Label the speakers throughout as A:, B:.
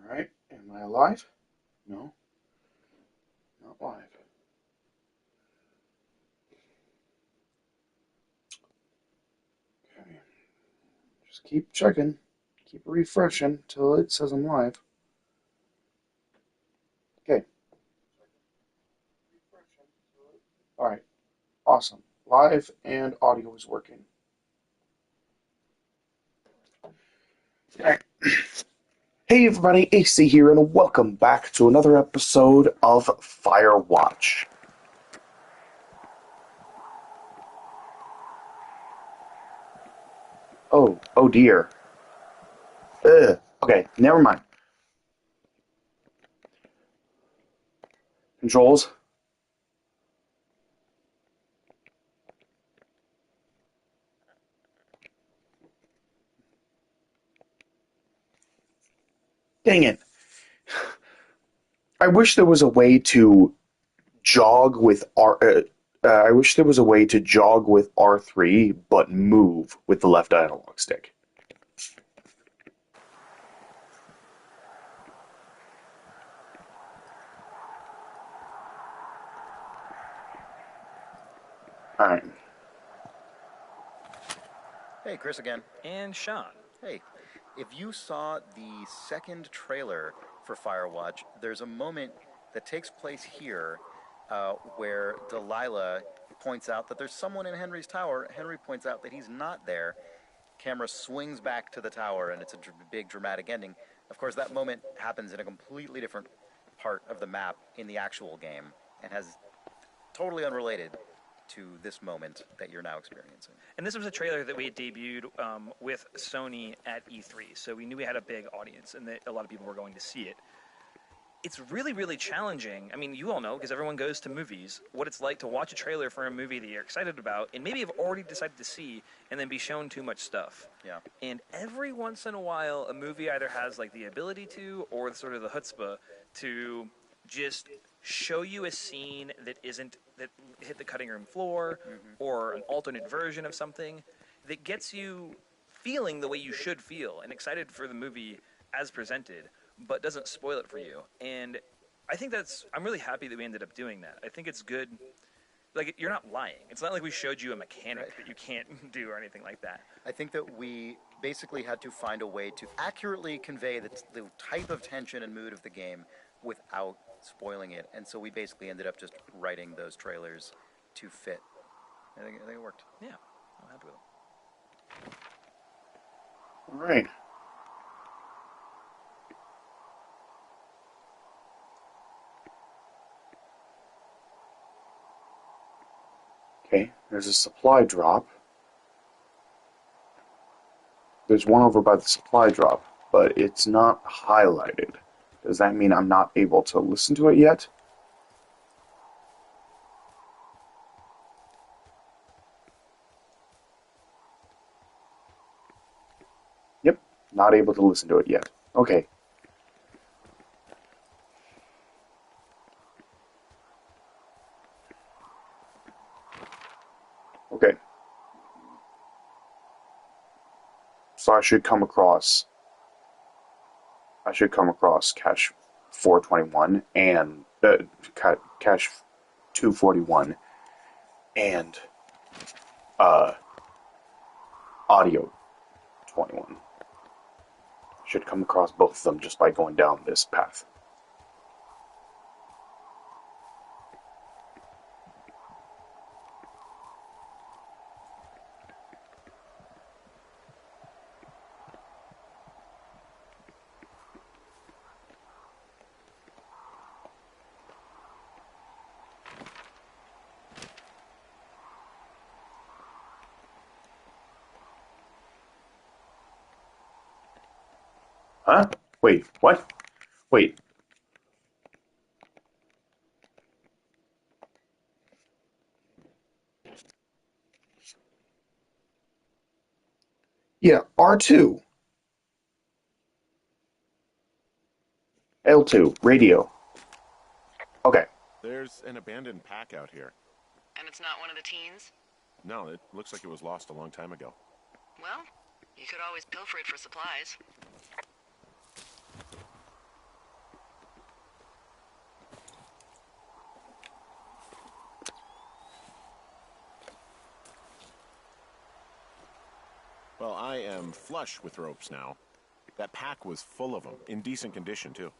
A: Alright, am I alive? No, not live. Okay, just keep checking, keep refreshing till it says I'm live. Okay, alright, awesome. Live and audio is working. Alright. Hey everybody, AC here, and welcome back to another episode of FireWatch. Oh dear. Ugh. Okay, never mind. Controls. Dang it. I wish there was a way to jog with I wish there was a way to jog with R3, but move with the left analog stick. Alright.
B: Hey, Chris again.
C: And Sean.
B: Hey, if you saw the second trailer for Firewatch, there's a moment that takes place here where Delilah points out that there's someone in Henry's tower. Henry points out that he's not there. Camera swings back to the tower, and it's a big dramatic ending. Of course, that moment happens in a completely different part of the map in the actual game and has totally unrelated to this moment that you're now experiencing.
C: And this was a trailer that we had debuted with Sony at E3, so we knew we had a big audience and that a lot of people were going to see it. It's really, really challenging. I mean, you all know, because everyone goes to movies, what it's like to watch a trailer for a movie that you're excited about and maybe have already decided to see and then be shown too much stuff.
B: Yeah.
C: And every once in a while, a movie either has like the ability to or sort of the chutzpah to just show you a scene that hit the cutting room floor or an alternate version of something that gets you feeling the way you should feel and excited for the movie as presented, but doesn't spoil it for you. And I think I'm really happy that we ended up doing that. I think it's good. Like, you're not lying. It's not like we showed you a mechanic that you can't do or anything like that.
B: I think that we basically had to find a way to accurately convey the type of tension and mood of the game without spoiling it. And so we basically ended up just writing those trailers to fit. I think it worked.
C: Yeah, I'm happy with them.
A: Alright. Okay, there's a supply drop. There's one over by the supply drop, but it's not highlighted. Does that mean I'm not able to listen to it yet? Yep, not able to listen to it yet. Okay. Okay. So I should come across cache 421 and cache 241 and audio 21. Should come across both of them just by going down this path. Huh? Wait, what? Wait. Yeah, R2. L2, radio. Okay.
D: There's an abandoned pack out here.
E: And it's not one of the teens?
D: No, it looks like it was lost a long time ago.
E: Well, you could always pilfer it for supplies.
D: Well, I am flush with ropes now. That pack was full of them, in decent condition, too.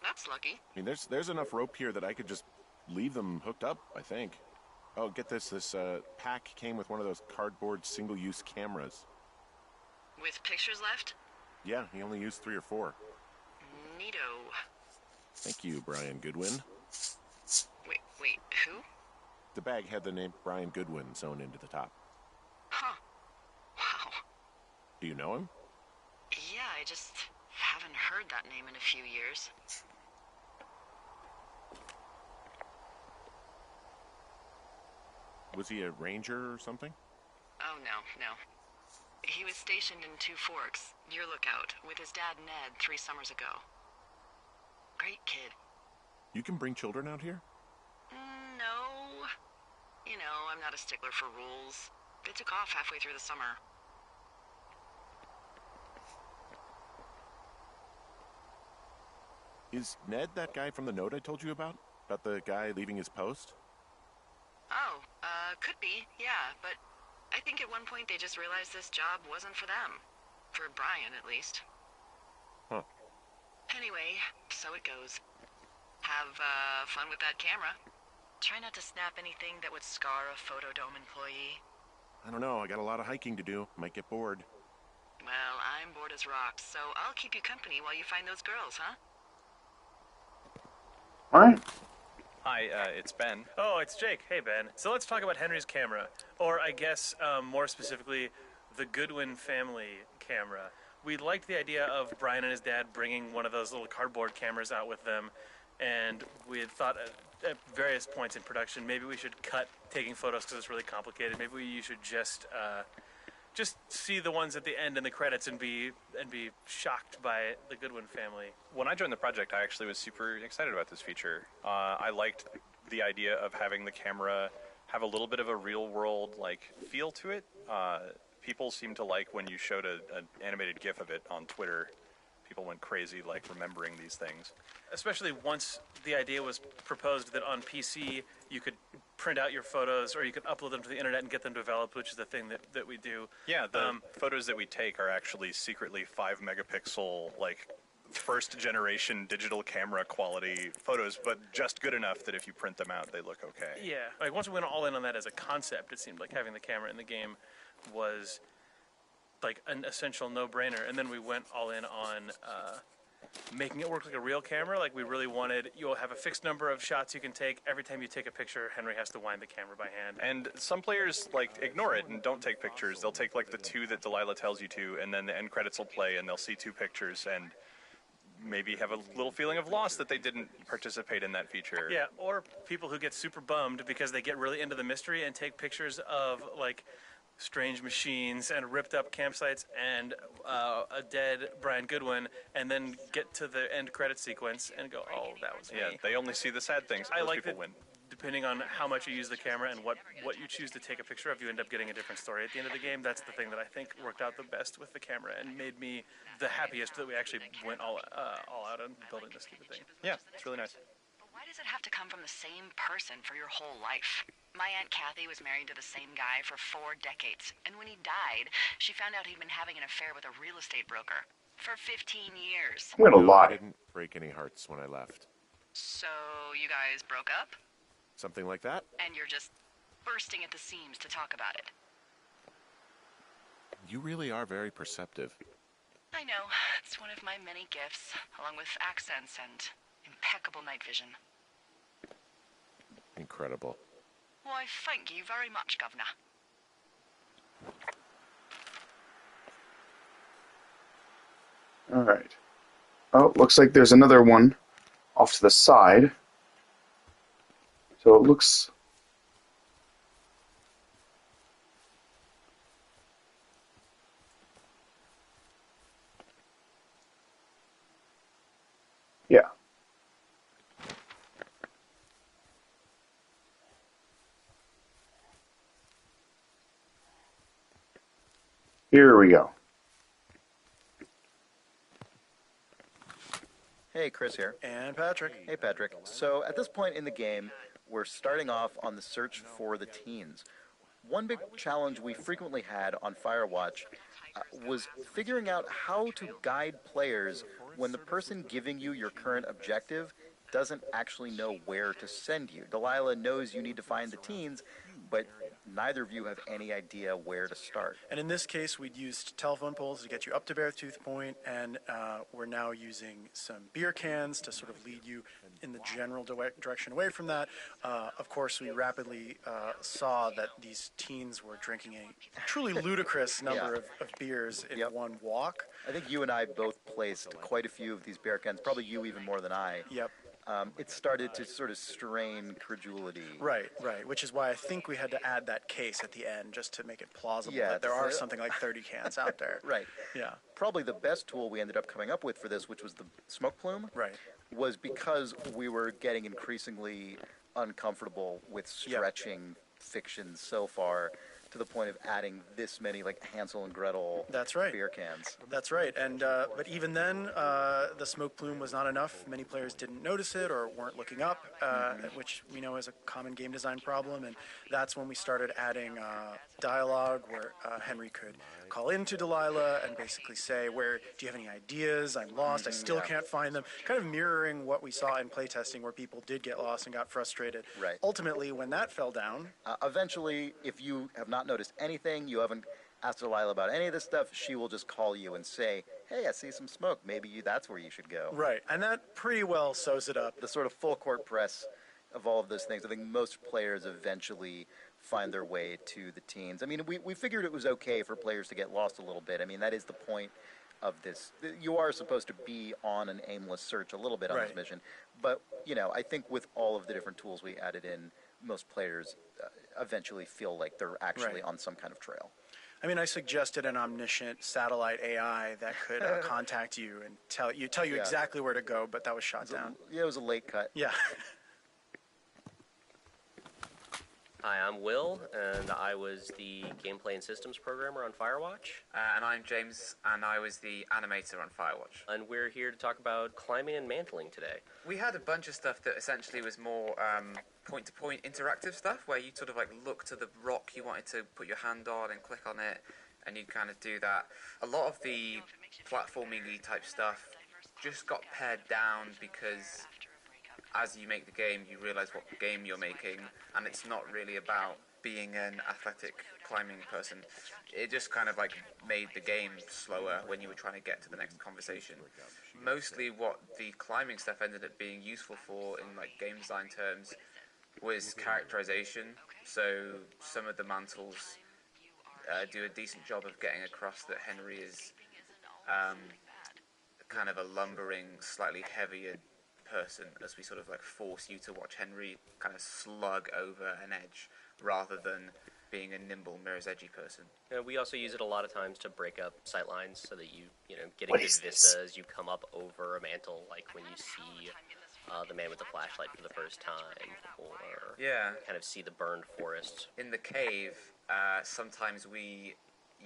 E: That's lucky.
D: I mean, there's enough rope here that I could just leave them hooked up, I think. Oh, get this. This pack came with one of those cardboard single-use cameras.
E: With pictures left?
D: Yeah, he only used 3 or 4.
E: Neato.
D: Thank you, Brian Goodwin.
E: Wait, who?
D: The bag had the name Brian Goodwin sewn into the top.
E: Huh. Wow.
D: Do you know him?
E: Yeah, I just haven't heard that name in a few years.
D: Was he a ranger or something?
E: Oh, no. He was stationed in Two Forks, your lookout, with his dad Ned 3 summers ago. Great kid.
D: You can bring children out here?
E: No. You know, I'm not a stickler for rules. They took off halfway through the summer.
D: Is Ned that guy from the note I told you about? About the guy leaving his post?
E: Oh, could be, yeah, but I think at one point they just realized this job wasn't for them. For Brian, at least.
D: Huh.
E: Anyway, so it goes. Have, fun with that camera. Try not to snap anything that would scar a Photodome employee.
D: I don't know. I got a lot of hiking to do. Might get bored.
E: Well, I'm bored as rocks, so I'll keep you company while you find those girls, huh?
A: All right.
F: Hi, it's Ben.
C: Oh, it's Jake. Hey, Ben. So let's talk about Henry's camera. Or I guess, more specifically, the Goodwin family camera. We liked the idea of Brian and his dad bringing one of those little cardboard cameras out with them. And we had thought at various points in production, maybe we should cut taking photos because it's really complicated. Maybe you should just see the ones at the end in the credits and be shocked by the Goodwin family.
F: When I joined the project, I actually was super excited about this feature. I liked the idea of having the camera have a little bit of a real-world feel to it. People seem to like when you showed an animated GIF of it on Twitter. People went crazy remembering these things.
C: Especially once the idea was proposed that on PC you could print out your photos or you could upload them to the internet and get them developed, which is the thing that we do.
F: Yeah, the photos that we take are actually secretly 5 megapixel, first generation digital camera quality photos, but just good enough that if you print them out, they look okay.
C: Yeah, once we went all in on that as a concept, it seemed like having the camera in the game was an essential no-brainer, and then we went all in on making it work like a real camera. We really wanted, you'll have a fixed number of shots you can take. Every time you take a picture, Henry has to wind the camera by hand.
F: And some players ignore it and don't take pictures. They'll take the 2 that Delilah tells you to, and then the end credits will play and they'll see 2 pictures and maybe have a little feeling of loss that they didn't participate in that feature.
C: Yeah, or people who get super bummed because they get really into the mystery and take pictures of strange machines and ripped up campsites and a dead Brian Goodwin, and then get to the end credit sequence and go, oh, that was me.
F: Yeah, they only see the sad things.
C: I
F: Those
C: like
F: people
C: that.
F: win.
C: Depending on how much you use the camera and what you choose to take a picture of, you end up getting a different story at the end of the game. That's the thing that I think worked out the best with the camera and made me the happiest that we actually went all out on building this stupid thing.
F: Yeah, it's really nice.
E: But why does it have to come from the same person for your whole life? My Aunt Kathy was married to the same guy for 4 decades, and when he died, she found out he'd been having an affair with a real estate broker for 15 years.
A: I'm gonna
D: No, I
A: lie.
D: didn't break any hearts when I left.
E: So, you guys broke up?
D: Something like that?
E: And you're just bursting at the seams to talk about it.
D: You really are very perceptive.
E: I know. It's one of my many gifts, along with accents and impeccable night vision.
D: Incredible.
E: Why, thank you very much, Governor.
A: All right. Oh, looks like there's another one off to the side. So it looks... Yeah. Here we go.
B: Hey, Chris here. And Patrick. Hey, Patrick. So at this point in the game, we're starting off on the search for the teens. one big challenge we frequently had on Firewatch was figuring out how to guide players when the person giving you your current objective doesn't actually know where to send you. Delilah knows you need to find the teens, but neither of you have any idea where to start.
G: And in this case, we'd used telephone poles to get you up to Beartooth Point, and we're now using some beer cans to sort of lead you in the general direction away from that. Of course, we rapidly saw that these teens were drinking a truly ludicrous number of beers in one walk.
B: I think you and I both placed quite a few of these beer cans, probably you even more than I.
G: Yep.
B: It started to sort of strain credulity.
G: Right, which is why I think we had to add that case at the end just to make it plausible that there are something like 30 cans out there.
B: Right.
G: Yeah.
B: Probably the best tool we ended up coming up with for this, which was the smoke plume,
G: right,
B: was because we were getting increasingly uncomfortable with stretching fiction so far to the point of adding this many like Hansel and Gretel beer cans.
G: That's right. And but even then, the smoke plume was not enough. Many players didn't notice it or weren't looking up, which we know is a common game design problem. And that's when we started adding dialogue where Henry could call into Delilah and basically say, "Where do you have any ideas? I'm lost. I still can't find them." Kind of mirroring what we saw in playtesting, where people did get lost and got frustrated.
B: Right.
G: Ultimately, when that fell down,
B: eventually, if you have not noticed anything, you haven't asked Delilah about any of this stuff, she will just call you and say, "Hey, I see some smoke. Maybe that's where you should go."
G: Right, and that pretty well sews it up.
B: The sort of full court press of all of those things. I think most players eventually find their way to the teens. I mean, we figured it was okay for players to get lost a little bit. I mean, that is the point of this. You are supposed to be on an aimless search a little bit on this mission. But, you know, I think with all of the different tools we added in, most players eventually feel like they're actually on some kind of trail.
G: I mean, I suggested an omniscient satellite AI that could contact you and tell you exactly where to go, but that was shot down.
B: Yeah, it was a late cut.
G: Yeah.
H: Hi, I'm Will, and I was the gameplay and systems programmer on FireWatch.
I: And I'm James, and I was the animator on FireWatch.
H: And we're here to talk about climbing and mantling today.
I: We had a bunch of stuff that essentially was more point-to-point interactive stuff, where you sort of like look to the rock you wanted to put your hand on and click on it, and you kind of do that. A lot of the platforming-y type stuff just got pared down because as you make the game, you realize what game you're making, and it's not really about being an athletic climbing person. It just kind of like made the game slower when you were trying to get to the next conversation. Mostly what the climbing stuff ended up being useful for in like game design terms was characterization. So some of the mantles do a decent job of getting across that Henry is kind of a lumbering, slightly heavier person, as we sort of like force you to watch Henry kind of slug over an edge rather than being a nimble, mirror's edgy person.
H: We also use it a lot of times to break up sight lines so that you get a good vista as you come up over a mantle, like when you see the man with the flashlight for the first time, or kind of see the burned forest.
I: In the cave, sometimes we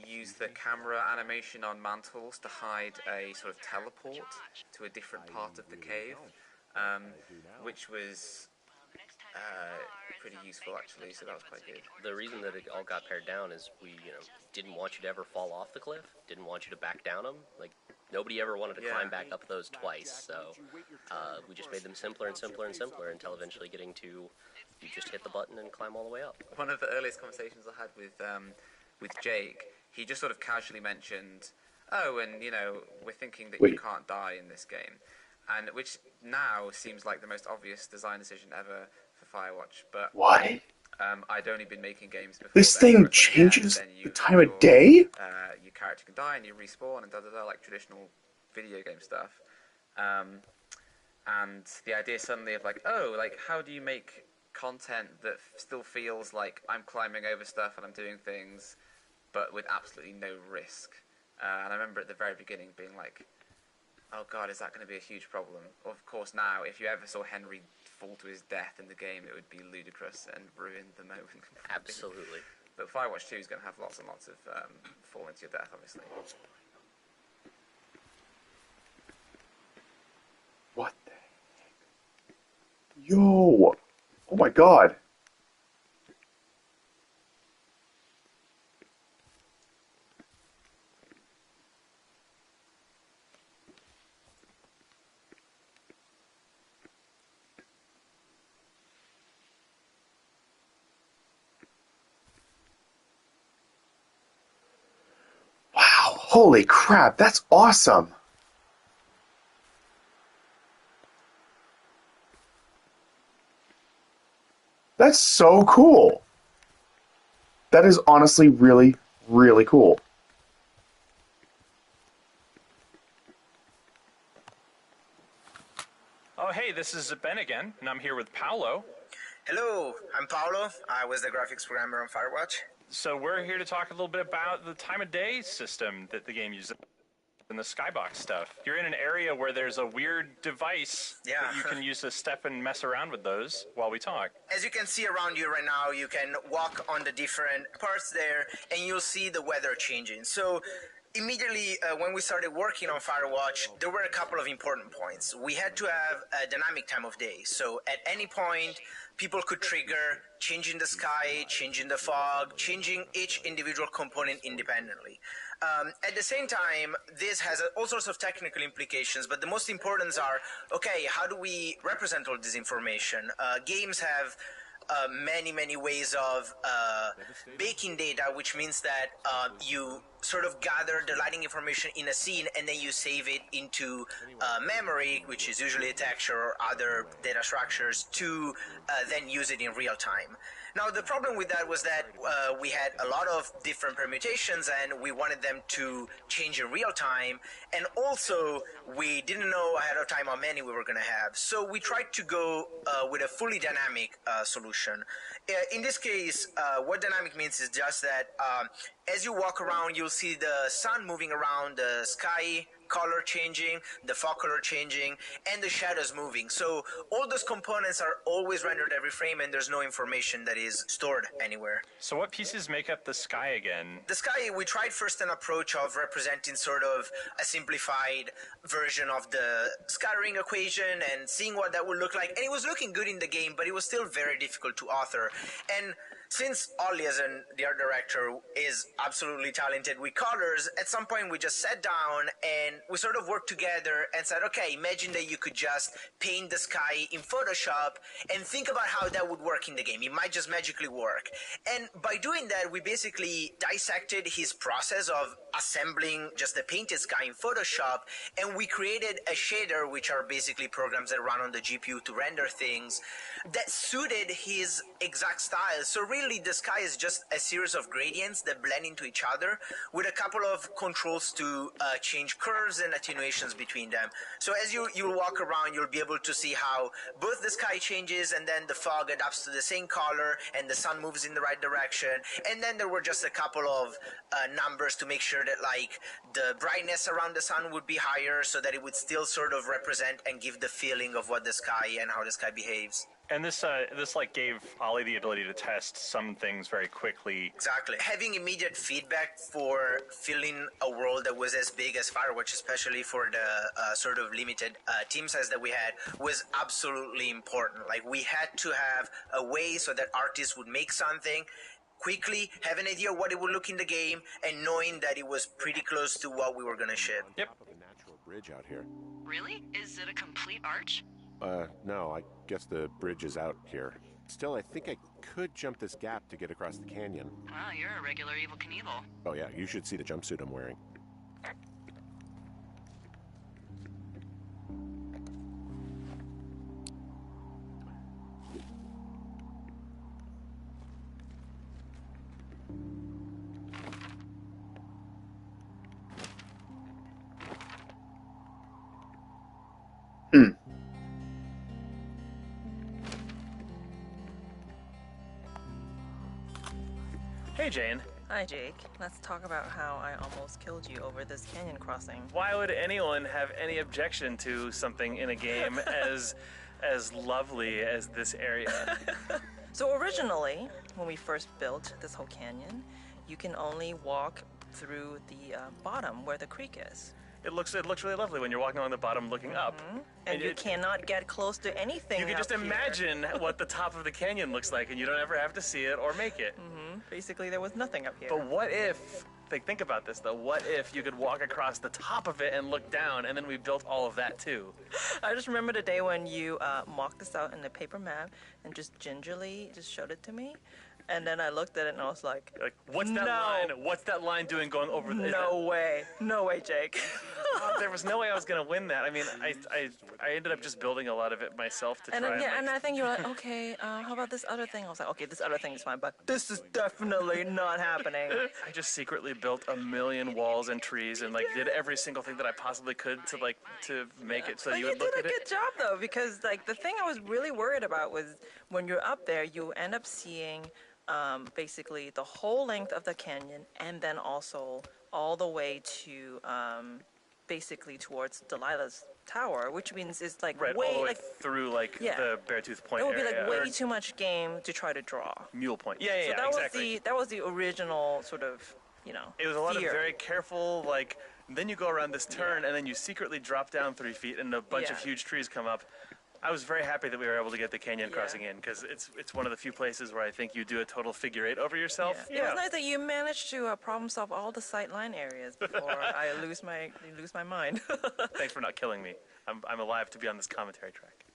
I: use the camera animation on mantles to hide a sort of teleport to a different part of the cave, which was pretty useful actually, so that was quite good.
H: The reason that it all got pared down is we didn't want you to ever fall off the cliff, didn't want you to back down them. Like, nobody ever wanted to climb back up those twice, so we just made them simpler and simpler and simpler until eventually getting to you just hit the button and climb all the way up.
I: One of the earliest conversations I had with Jake, he just sort of casually mentioned, "Oh, and we're thinking that you can't die in this game," and which now seems like the most obvious design decision ever for Firewatch. But
A: what?
I: I'd only been making games before.
A: This thing changes the time of day?
I: Your character can die and you respawn and like traditional video game stuff. And the idea suddenly of like, how do you make content that still feels like I'm climbing over stuff and I'm doing things, but with absolutely no risk? And I remember at the very beginning being like, oh god, is that going to be a huge problem? Of course now, if you ever saw Henry fall to his death in the game, it would be ludicrous and ruin the moment completely.
H: Absolutely.
I: But Firewatch 2 is going to have lots and lots of fall into your death, obviously.
A: What the heck? Yo! Oh my god! Holy crap, that's awesome. That's so cool. That is honestly really, really cool.
F: Oh, hey, this is Ben again, and I'm here with Paolo.
J: Hello, I'm Paolo. I was the graphics programmer on FireWatch.
F: So we're here to talk a little bit about the time of day system that the game uses and the skybox stuff. You're in an area where there's a weird device that you can use to step and mess around with those while we talk.
J: As you can see around you right now, you can walk on the different parts there and you'll see the weather changing. So immediately when we started working on Firewatch, there were a couple of important points. We had to have a dynamic time of day. So at any point, people could trigger changing the sky, changing the fog, changing each individual component independently. At the same time, this has all sorts of technical implications, but the most important are, okay, how do we represent all this information? Games have many ways of baking data, which means that you sort of gather the lighting information in a scene and then you save it into memory, which is usually a texture or other data structures, to then use it in real time. Now, the problem with that was that we had a lot of different permutations and we wanted them to change in real time. And also, we didn't know ahead of time how many we were going to have. So we tried to go with a fully dynamic solution. In this case, what dynamic means is just that as you walk around, you'll see the sun moving around, the sky color changing, the fog color changing, and the shadows moving. So all those components are always rendered every frame and there's no information that is stored anywhere.
F: So what pieces make up the sky again?
J: The sky, we tried first an approach of representing sort of a simplified version of the scattering equation and seeing what that would look like. And it was looking good in the game, but it was still very difficult to author. And since Ollie, as the art director, is absolutely talented with colors, at some point we just sat down and we sort of worked together and said, okay, imagine that you could just paint the sky in Photoshop and think about how that would work in the game. It might just magically work. And by doing that, we basically dissected his process of assembling just the painted sky in Photoshop, and we created a shader, which are basically programs that run on the GPU to render things, that suited his exact style. So really, the sky is just a series of gradients that blend into each other with a couple of controls to change curves and attenuations between them. So as you walk around, you'll be able to see how both the sky changes and then the fog adapts to the same color and the sun moves in the right direction. And then there were just a couple of numbers to make sure that like the brightness around the sun would be higher so that it would still sort of represent and give the feeling of what the sky and how the sky behaves.
F: And this like gave Ollie the ability to test some things very quickly.
J: Exactly. Having immediate feedback for filling a world that was as big as Firewatch, especially for the sort of limited team size that we had, was absolutely important. Like, we had to have a way so that artists would make something quickly, have an idea of what it would look in the game, and knowing that it was pretty close to what we were going to ship.
F: Yep.
D: Top of a natural bridge out here.
E: Really? Is it a complete arch?
D: No, I guess the bridge is out here. Still, I think I could jump this gap to get across the canyon.
E: Wow, you're a regular Evel Knievel.
D: Oh yeah, you should see the jumpsuit I'm wearing.
C: Hey, Jane.
K: Hi, Jake. Let's talk about how I almost killed you over this canyon crossing.
C: Why would anyone have any objection to something in a game as lovely as this area?
K: So originally, when we first built this whole canyon, you can only walk through the bottom where the creek is.
C: It looks really lovely when you're walking along the bottom looking up.
K: And you cannot get close to anything.
C: You can just
K: up here.
C: imagine what the top of the canyon looks like, and you don't ever have to see it or make it.
K: Basically, there was nothing up here.
C: But what if, think about this though, what if you could walk across the top of it and look down, and then we built all of that too?
K: I just remember the day when you mocked this out in the paper map and just gingerly just showed it to me. And then I looked at it and I was like,
C: Like, what's that
K: No.
C: line? What's that line doing going over?
K: no way. No way, Jake.
C: There was no way I was gonna win that. I mean, I ended up just building a lot of it myself to
K: And
C: try
K: then, yeah,
C: and
K: and I think you were like, okay, how about this other thing? I was like, okay, this other thing is fine, but this is definitely not happening.
C: I just secretly built a million walls and trees and like did every single thing that I possibly could to make it so
K: But
C: you
K: you
C: would look
K: did
C: at
K: a
C: it.
K: good job though, because like the thing I was really worried about was when you're up there, you end up seeing basically the whole length of the canyon, and then also all the way to basically towards Delilah's tower, which means it's like
C: Right,
K: way
C: all the way
K: like
C: through like
K: Yeah.
C: the Beartooth Point
K: it would be
C: area.
K: like way
C: or
K: too much game to try to draw.
C: Mule Point. Yeah,
K: So that
C: exactly.
K: was the original sort of
C: It was a lot
K: fear.
C: of very careful, like, then you go around this turn, and then you secretly drop down 3 feet, and a bunch of
K: Yeah.
C: huge trees come up. I was very happy that we were able to get the canyon crossing in, because it's one of the few places where I think you do a total figure 8 over yourself.
K: It was nice that you managed to problem solve all the sightline areas before I lose my mind.
C: Thanks for not killing me. I'm alive to be on this commentary track.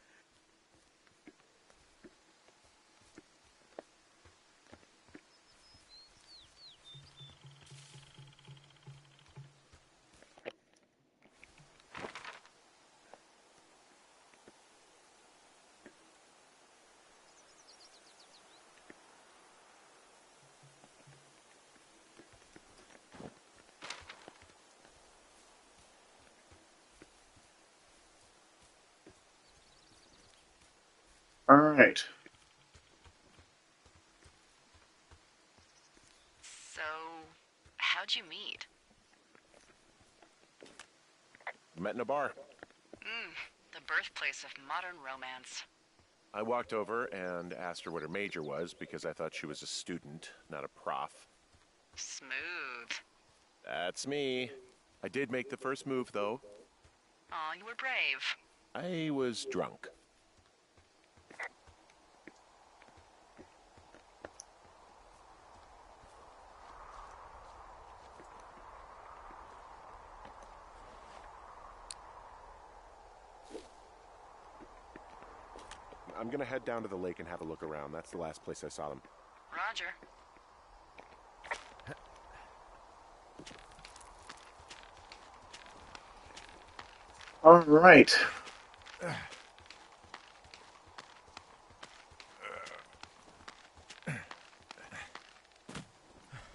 A: All right.
E: So, how'd you meet?
D: Met in a bar.
E: The birthplace of modern romance.
D: I walked over and asked her what her major was because I thought she was a student, not a prof.
E: Smooth.
D: That's me. I did make the first move, though.
E: Aw, you were brave.
D: I was drunk. I'm gonna head down to the lake and have a look around. That's the last place I saw them.
E: Roger.
A: All right.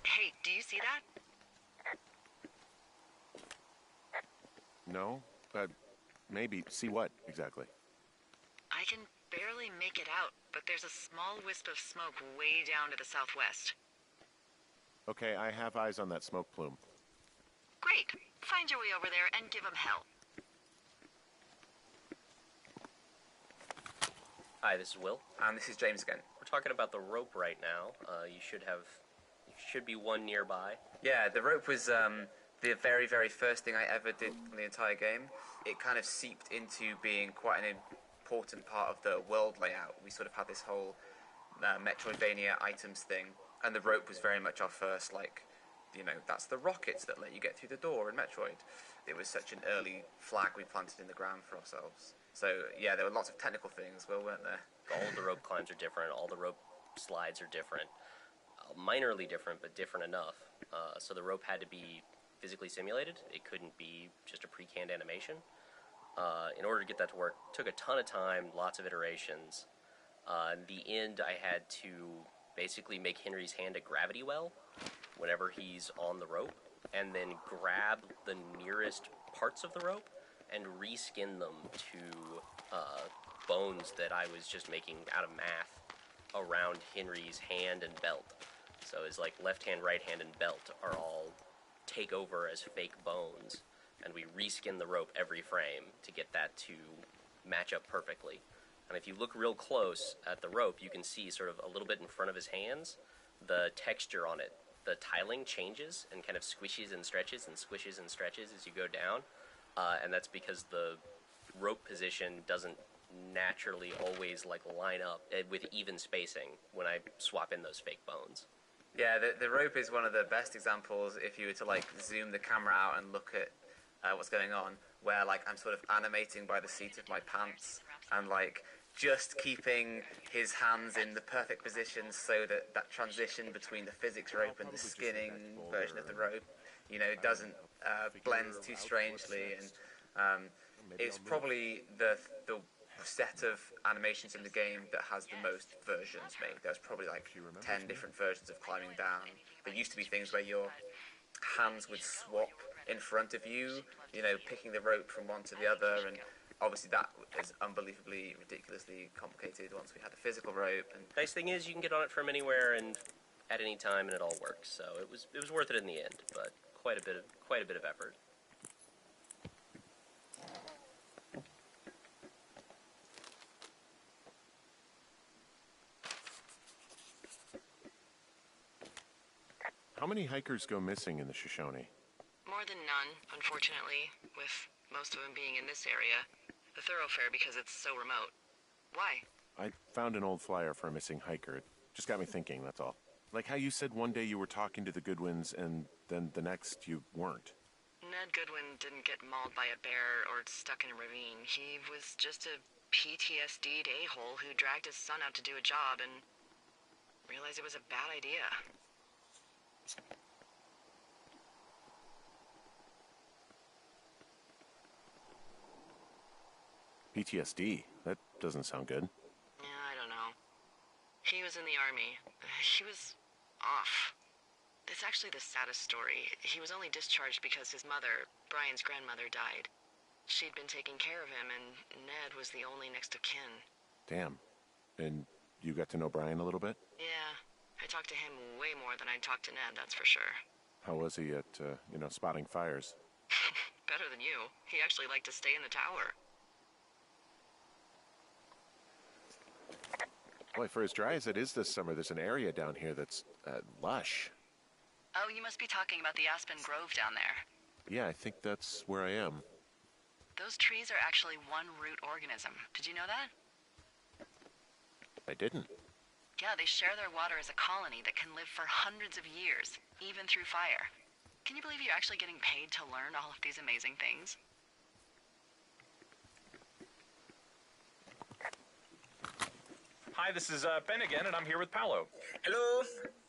E: Hey, do you see that?
D: No? Maybe. See what, exactly?
E: I can barely make it out, but there's a small wisp of smoke way down to the southwest.
D: Okay, I have eyes on that smoke plume.
E: Great. Find your way over there and give them hell.
H: Hi, this is Will.
I: And this is James again.
H: We're talking about the rope right now. You should be one nearby.
I: Yeah, the rope was the very, very first thing I ever did in the entire game. It kind of seeped into being quite an important part of the world layout. We sort of had this whole Metroidvania items thing, and the rope was very much our first, that's the rockets that let you get through the door in Metroid. It was such an early flag we planted in the ground for ourselves. So, yeah, there were lots of technical things, weren't there?
H: All the rope climbs are different. All the rope slides are different. Minorly different, but different enough. So the rope had to be physically simulated. It couldn't be just a pre-canned animation. In order to get that to work, took a ton of time, lots of iterations. In the end, I had to basically make Henry's hand a gravity well whenever he's on the rope, and then grab the nearest parts of the rope and reskin them to bones that I was just making out of math around Henry's hand and belt. So his left hand, right hand, and belt are all take over as fake bones, and we reskin the rope every frame to get that to match up perfectly. And if you look real close at the rope, you can see sort of a little bit in front of his hands, the texture on it, the tiling changes and kind of squishes and stretches and squishes and stretches as you go down. And that's because the rope position doesn't naturally always line up with even spacing when I swap in those fake bones.
I: Yeah, the rope is one of the best examples if you were to zoom the camera out and look at what's going on, where I'm sort of animating by the seat of my pants, and just keeping his hands in the perfect position so that that transition between the physics rope and the skinning version of the rope, doesn't blend too strangely. And it's probably the set of animations in the game that has the most versions made. There's probably like 10 different versions of climbing down. There used to be things where your hands would swap in front of you, picking the rope from one to the other, and obviously that is unbelievably, ridiculously complicated once we had a physical rope. And
H: Nice thing is you can get on it from anywhere and at any time, and it all works. So it was worth it in the end, but quite a bit of effort.
D: How many hikers go missing in the Shoshone?
E: More than none, unfortunately, with most of them being in this area. The thoroughfare because it's so remote. Why?
D: I found an old flyer for a missing hiker. It just got me thinking, that's all. Like how you said one day you were talking to the Goodwins and then the next you weren't.
E: Ned Goodwin didn't get mauled by a bear or stuck in a ravine. He was just a PTSD'd a-hole who dragged his son out to do a job and realized it was a bad idea.
D: PTSD? That doesn't sound good.
E: Yeah, I don't know. He was in the army. He was off. It's actually the saddest story. He was only discharged because his mother, Brian's grandmother, died. She'd been taking care of him, and Ned was the only next of kin.
D: Damn. And you got to know Brian a little bit?
E: Yeah, I talked to him way more than I talked to Ned, that's for sure.
D: How was he at, spotting fires?
E: Better than you. He actually liked to stay in the tower.
D: Boy, for as dry as it is this summer, there's an area down here that's lush.
E: Oh, you must be talking about the Aspen Grove down there.
D: Yeah, I think that's where I am.
E: Those trees are actually one root organism. Did you know that?
D: I didn't.
E: Yeah, they share their water as a colony that can live for hundreds of years, even through fire. Can you believe you're actually getting paid to learn all of these amazing things?
F: Hi, this is Ben again, and I'm here with Paolo.
J: Hello.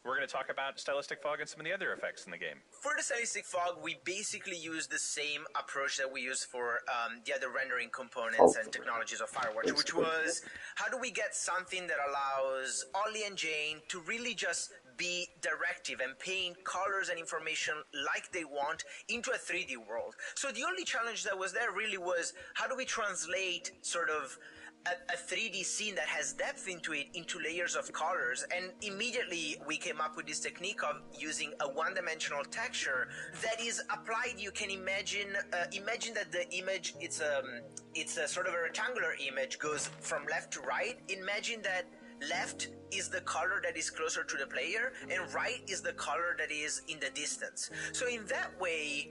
F: We're going to talk about stylistic fog and some of the other effects in the game.
J: For the stylistic fog, we basically use the same approach that we use for the other rendering components and technologies of FireWatch, which was how do we get something that allows Ollie and Jane to really just be directive and paint colors and information like they want into a 3D world. So the only challenge that was there really was how do we translate sort of a 3D scene that has depth into it, into layers of colors, and immediately we came up with this technique of using a one-dimensional texture that is applied. You can imagine that the image, it's a sort of a rectangular image, goes from left to right. Imagine that left is the color that is closer to the player, and right is the color that is in the distance. So in that way,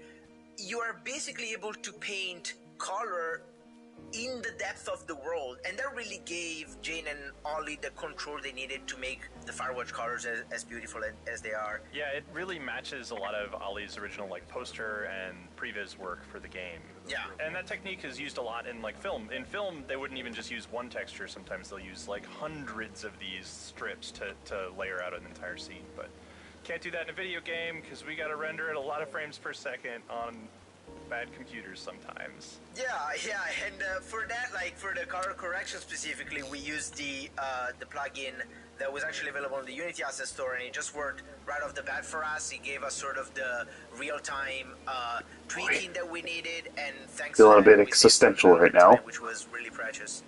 J: you are basically able to paint color in the depth of the world, and that really gave Jane and Ollie the control they needed to make the FireWatch colors as beautiful as they are.
F: Yeah, it really matches a lot of Ollie's original poster and previs work for the game.
J: Yeah.
F: And that technique is used a lot in film. In film, they wouldn't even just use one texture. Sometimes they'll use hundreds of these strips to layer out an entire scene. But can't do that in a video game because we got to render it a lot of frames per second on bad computers sometimes.
J: Yeah, and for that, for the color correction specifically, we used the plugin that was actually available in the Unity Asset Store, and it just worked right off the bat for us. It gave us sort of the real-time tweaking that we needed, and thanks
A: Feeling
J: to
A: a bit
J: that, we saved
A: existential right now.
J: time, which was really precious.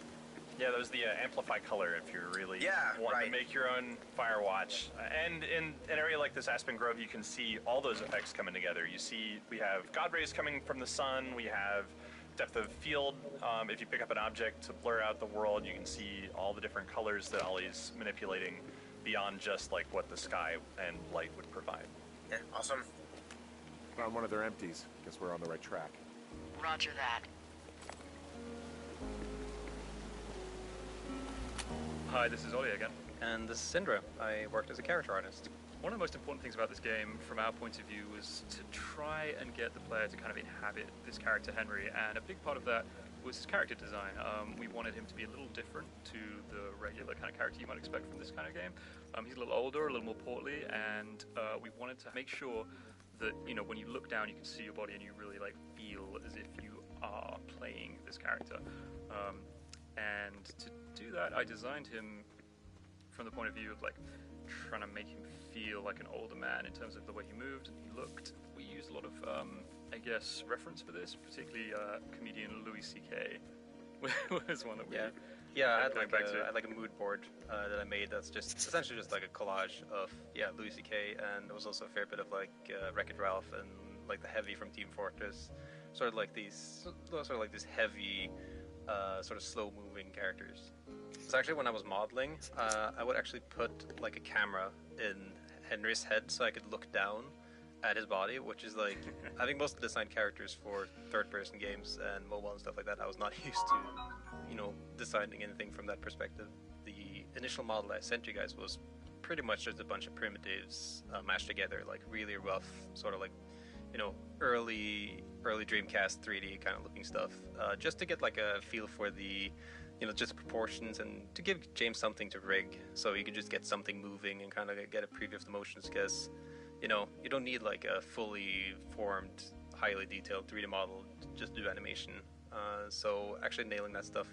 F: Yeah, that was the amplify color if you're really wanting to make your own FireWatch. And in an area like this Aspen Grove, you can see all those effects coming together. You see we have God rays coming from the sun, we have depth of field. If you pick up an object to blur out the world, you can see all the different colors that Ollie's manipulating beyond just what the sky and light would provide.
J: Yeah, awesome.
D: Found one of their empties. Guess we're on the right track.
E: Roger that.
L: Hi, this is Ollie again. And this is Syndra. I worked as a character artist. One of the most important things about this game, from our point of view, was to try and get the player to kind of inhabit this character Henry, and a big part of that was his character design. We wanted him to be a little different to the regular kind of character you might expect from this kind of game. He's a little older, a little more portly, and we wanted to make sure that, you know, when you look down, you can see your body and you really like feel as if you are playing this character. And to do that, I designed him from the point of view of like trying to make him feel like an older man in terms of the way he moved and he looked. We used a lot of, I guess, reference for this, particularly comedian Louis C.K. was one that we.
F: Yeah, I had like a mood board that I made that's just essentially just like a collage of Louis C.K. and there was also a fair bit of like Wreck-It Ralph and like the Heavy from Team Fortress, sort of like these heavy, sort of slow moving characters. So actually, when I was modeling, I would actually put like a camera in Henry's head so I could look down at his body, which is like I think most of the design characters for third-person games and mobile and stuff like that, I was not used to, you know, designing anything from that perspective. The initial model I sent you guys was pretty much just a bunch of primitives mashed together, like really rough, sort of like, you know, early Dreamcast 3D kind of looking stuff, just to get like a feel for the, you know, just proportions and to give James something to rig so you could just get something moving and kind of get a preview of the motions, because, you know, you don't need like a fully formed, highly detailed 3D model to just do animation. So actually nailing that stuff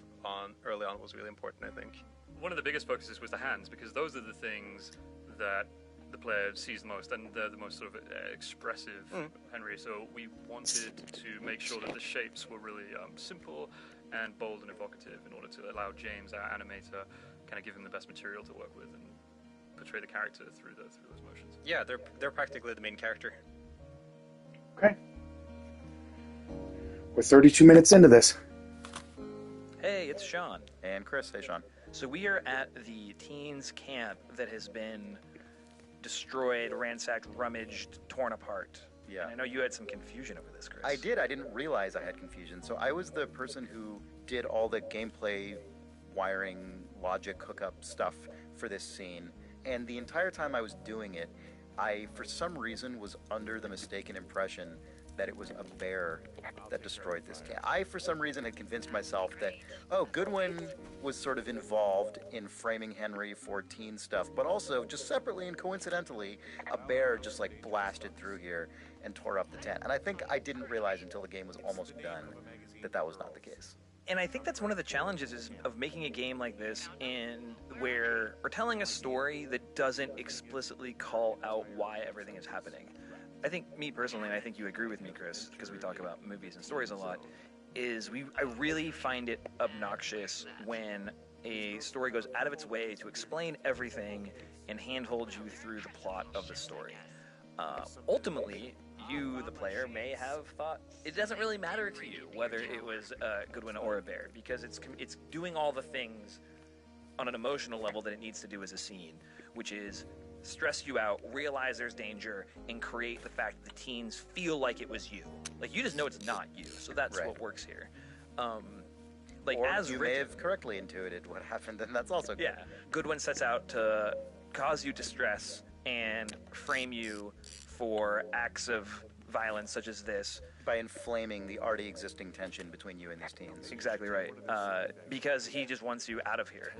F: early on was really important, I think.
L: One of the biggest focuses was the hands, because those are the things that the player sees the most, and they're the most sort of expressive Henry. So we wanted to make sure that the shapes were really simple and bold and evocative in order to allow James, our animator, kind of give him the best material to work with and portray the character through those motions.
F: Yeah, they're practically the main character.
A: Okay. We're 32 minutes into this.
C: Hey, it's Sean.
B: And Chris. Hey, Sean.
C: So we are at the teens' camp that has been destroyed, ransacked, rummaged, torn apart.
B: Yeah.
C: And I know you had some confusion over this, Chris.
B: I did. I didn't realize I had confusion. So I was the person who did all the gameplay, wiring, logic, hookup stuff for this scene. And the entire time I was doing it, I, for some reason, was under the mistaken impression that it was a bear that destroyed this camp. I, for some reason, had convinced myself that, oh, Goodwin was sort of involved in framing Henry for teen stuff, but also, just separately and coincidentally, a bear just, like, blasted through here and tore up the tent. And I think I didn't realize until the game was almost done that that was not the case.
C: And I think that's one of the challenges of making a game like this where we're telling a story that doesn't explicitly call out why everything is happening. I think, me personally, and I think you agree with me, Chris, because we talk about movies and stories a lot, I really find it obnoxious when a story goes out of its way to explain everything and handhold you through the plot of the story. Ultimately, you, the player, may have thought it doesn't really matter to you whether it was Goodwin or a bear, because it's doing all the things on an emotional level that it needs to do as a scene, which is stress you out, realize there's danger, and create the fact that the teens feel like it was you. Like, you just know it's not you, so that's what works here. Like,
B: or
C: as
B: you may have correctly intuited what happened, and that's also good.
C: Yeah, Goodwin sets out to cause you distress and frame you for acts of violence such as this.
B: By inflaming the already existing tension between you and these teens.
C: Exactly right. Because he just wants you out of here.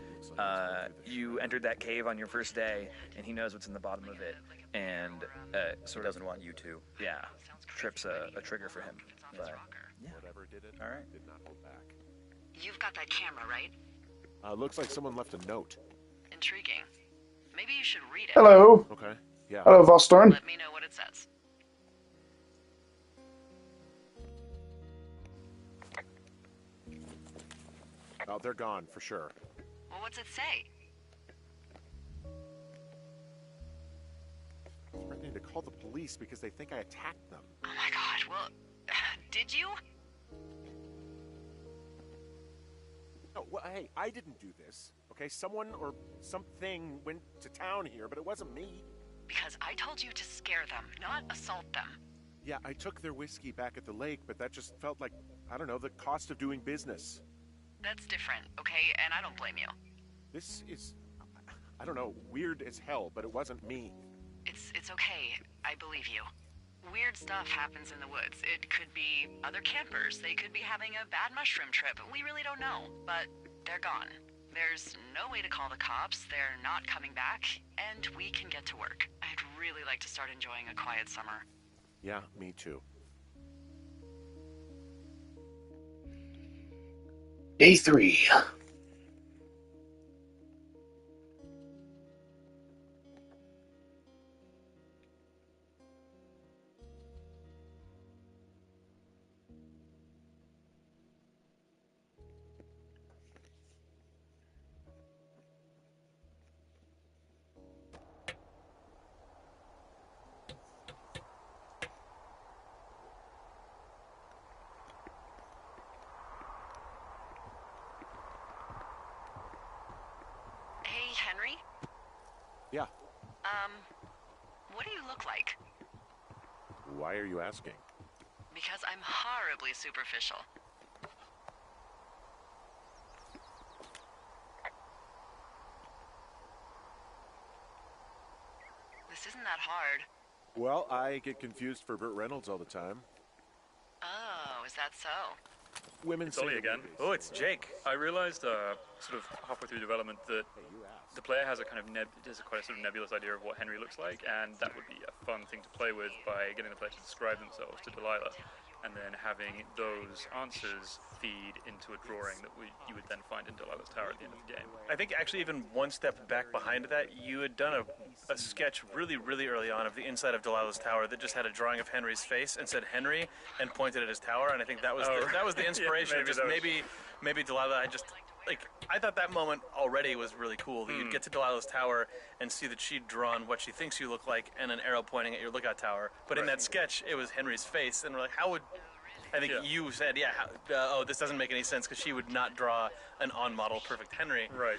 C: You entered that cave on your first day, and he knows what's in the bottom of it, and
B: he doesn't want you to.
C: Yeah, trips a trigger for him. But, yeah.
D: Whatever did it,
B: all right,
D: did not hold back.
E: You've got that camera, right?
D: Looks like someone left a note.
E: Intriguing. Maybe you should read it.
A: Hello.
D: Okay. Yeah.
A: Hello, Vostorn.
E: Let me know what it says.
D: Oh, they're gone for sure.
E: Well, what's it say?
D: Threatening to call the police because they think I attacked them.
E: Oh my god, well, did you?
D: No, well, hey, I didn't do this. Okay, someone or something went to town here, but it wasn't me.
E: Because I told you to scare them, not assault them.
D: Yeah, I took their whiskey back at the lake, but that just felt like, I don't know, the cost of doing business.
E: That's different, okay? And I don't blame you.
D: This is, I don't know, weird as hell, but it wasn't me.
E: It's okay. I believe you. Weird stuff happens in the woods. It could be other campers. They could be having a bad mushroom trip. We really don't know, but they're gone. There's no way to call the cops. They're not coming back, and we can get to work. I'd really like to start enjoying a quiet summer.
D: Yeah, me too.
A: Day 3.
E: Hey, Henry?
D: Yeah.
E: What do you look like?
D: Why are you asking?
E: Because I'm horribly superficial. This isn't that hard.
D: Well, I get confused for Burt Reynolds all the time.
E: Oh, is that so?
D: Women
L: It's Ollie
D: say
L: again.
F: Oh, it's Jake.
L: I realized sort of halfway through development that the player has a kind of quite a sort of nebulous idea of what Henry looks like, and that would be a fun thing to play with by getting the player to describe themselves to Delilah, and then having those answers feed into a drawing that you would then find in Delilah's Tower at the end of the game.
F: I think actually even one step back behind that, you had done a sketch really, really early on of the inside of Delilah's Tower that just had a drawing of Henry's face and said Henry and pointed at his tower, and I think that was the inspiration.
L: Yeah,
F: maybe Delilah. I thought that moment already was really cool. That you'd get to Delilah's Tower and see that she'd drawn what she thinks you look like and an arrow pointing at your lookout tower. But in that sketch, it was Henry's face, and we're like, how would? I think you said, this doesn't make any sense because she would not draw an on-model perfect Henry.
L: Right.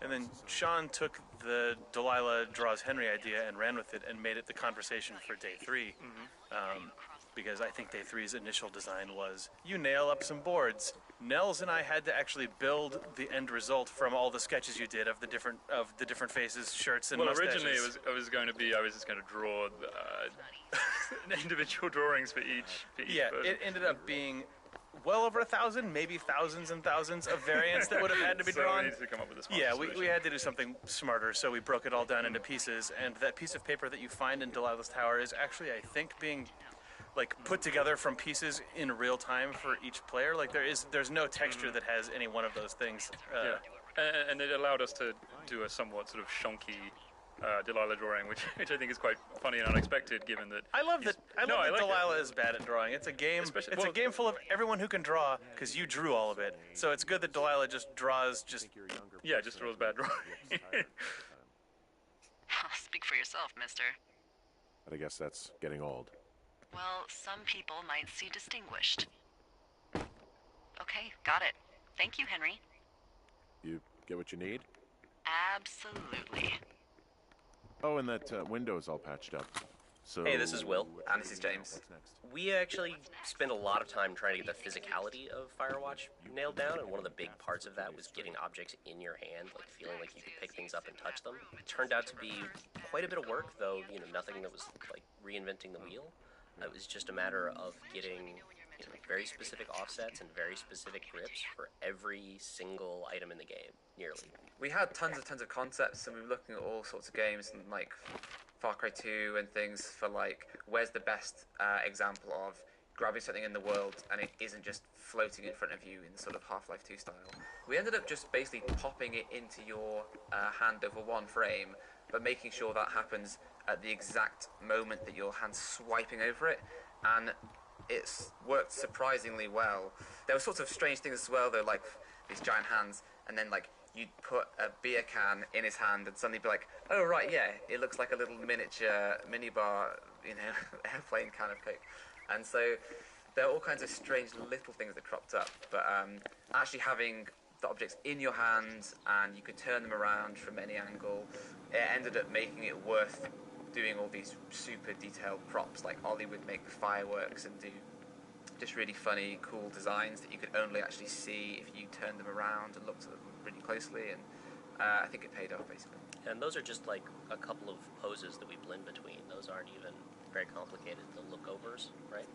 F: And then Sean took the Delilah draws Henry idea and ran with it and made it the conversation for day 3. Because I think day 3's initial design was, you nail up some boards. Nels and I had to actually build the end result from all the sketches you did of the different faces, shirts, and mustaches.
L: Originally I was just going to draw individual drawings for each
F: Yeah,
L: person.
F: it ended up being well over 1,000, maybe thousands and thousands of variants that would have had to be drawn.
L: We needed to come up with a smart
F: Yeah,
L: solution.
F: we had to do something smarter, so we broke it all down into pieces. And that piece of paper that you find in Delilah's Tower is actually, I think, being put together from pieces in real time for each player. There's no texture that has any one of those things.
L: And it allowed us to do a somewhat sort of shonky Delilah drawing, which I think is quite funny and unexpected, given that.
F: I love that Delilah is bad at drawing. It's a game. A game full of everyone who can draw, because you drew all of it. So it's good that Delilah just draws just
L: draws bad drawing.
E: Speak for yourself, mister.
D: But I guess that's getting old.
E: Well, some people might see distinguished. Okay, got it. Thank you, Henry.
D: You get what you need?
E: Absolutely.
D: Oh, and that window's all patched up. So.
H: Hey, this is Will.
I: And this is James.
D: What's next?
H: We actually spent a lot of time trying to get the physicality of FireWatch nailed down, and one of the big parts of that was getting objects in your hand, feeling like you could pick things up and touch them. It turned out to be quite a bit of work, though, nothing that was reinventing the wheel. It was just a matter of getting very specific offsets and very specific grips for every single item in the game, nearly.
I: We had tons of concepts, and we were looking at all sorts of games, and Far Cry 2 and things for where's the best example of grabbing something in the world and it isn't just floating in front of you in sort of Half-Life 2 style. We ended up just basically popping it into your hand over one frame, but making sure that happens at the exact moment that your hand's swiping over it, and it's worked surprisingly well. There were sorts of strange things as well, though, like these giant hands, and then you'd put a beer can in his hand and suddenly be like, oh right, yeah, it looks like a little miniature minibar, airplane kind of thing. And so there are all kinds of strange little things that cropped up, but actually having the objects in your hand and you could turn them around from any angle, it ended up making it worth doing all these super detailed props. Ollie would make the fireworks and do just really funny, cool designs that you could only actually see if you turned them around and looked at them really closely, and I think it paid off, basically.
H: And those are just a couple of poses that we blend between. Those aren't even very complicated. The lookovers, right?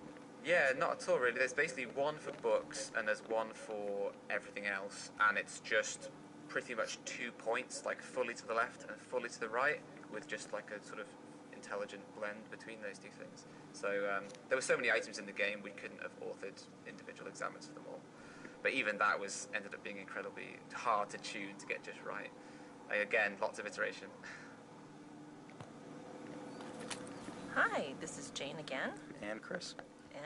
I: Yeah, not at all really. There's basically one for books and there's one for everything else, and it's just pretty much 2 points, like fully to the left and fully to the right, with just like a sort of intelligent blend between those two things. So there were so many items in the game we couldn't have authored individual examples for them all. But even that ended up being incredibly hard to tune to get just right. Again, lots of iteration.
K: Hi, this is Jane again,
B: And Chris.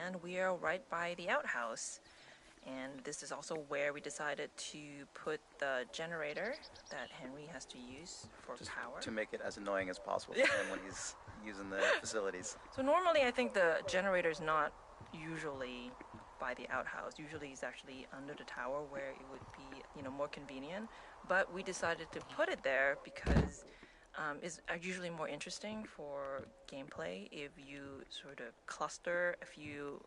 K: and we are right by the outhouse. And this is also where we decided to put the generator that Henry has to use for power.
B: To make it as annoying as possible for him when he's using the facilities.
K: So normally I think the generator is not usually by the outhouse. Usually it's actually under the tower where it would be, more convenient. But we decided to put it there because it's usually more interesting for gameplay if you sort of cluster a few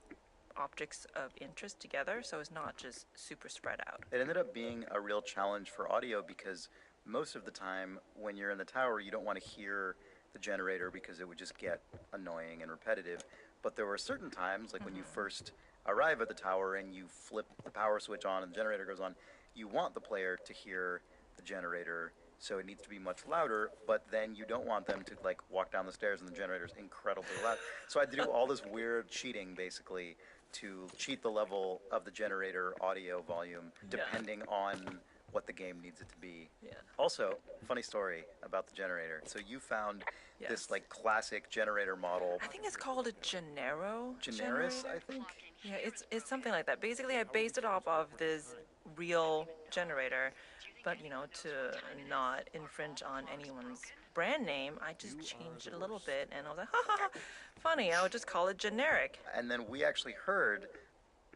K: objects of interest together, so it's not just super spread out.
B: It ended up being a real challenge for audio because most of the time when you're in the tower, you don't want to hear the generator because it would just get annoying and repetitive. But there were certain times, like when you first arrive at the tower and you flip the power switch on and the generator goes on, you want the player to hear the generator, so it needs to be much louder, but then you don't want them to like walk down the stairs and the generator's incredibly loud. So I had to do all this weird cheating basically to cheat the level of the generator audio volume depending on what the game needs it to be.
K: Yeah.
B: Also, funny story about the generator. So you found this like classic generator model.
K: I think it's called a Generis,
B: Generis, I think.
K: Yeah, it's something like that. Basically, I based it off of this real generator, but to not infringe on anyone's brand name, I just changed it a little bit, and I was like, ha ha ha, funny. I would just call it generic.
B: And then we actually heard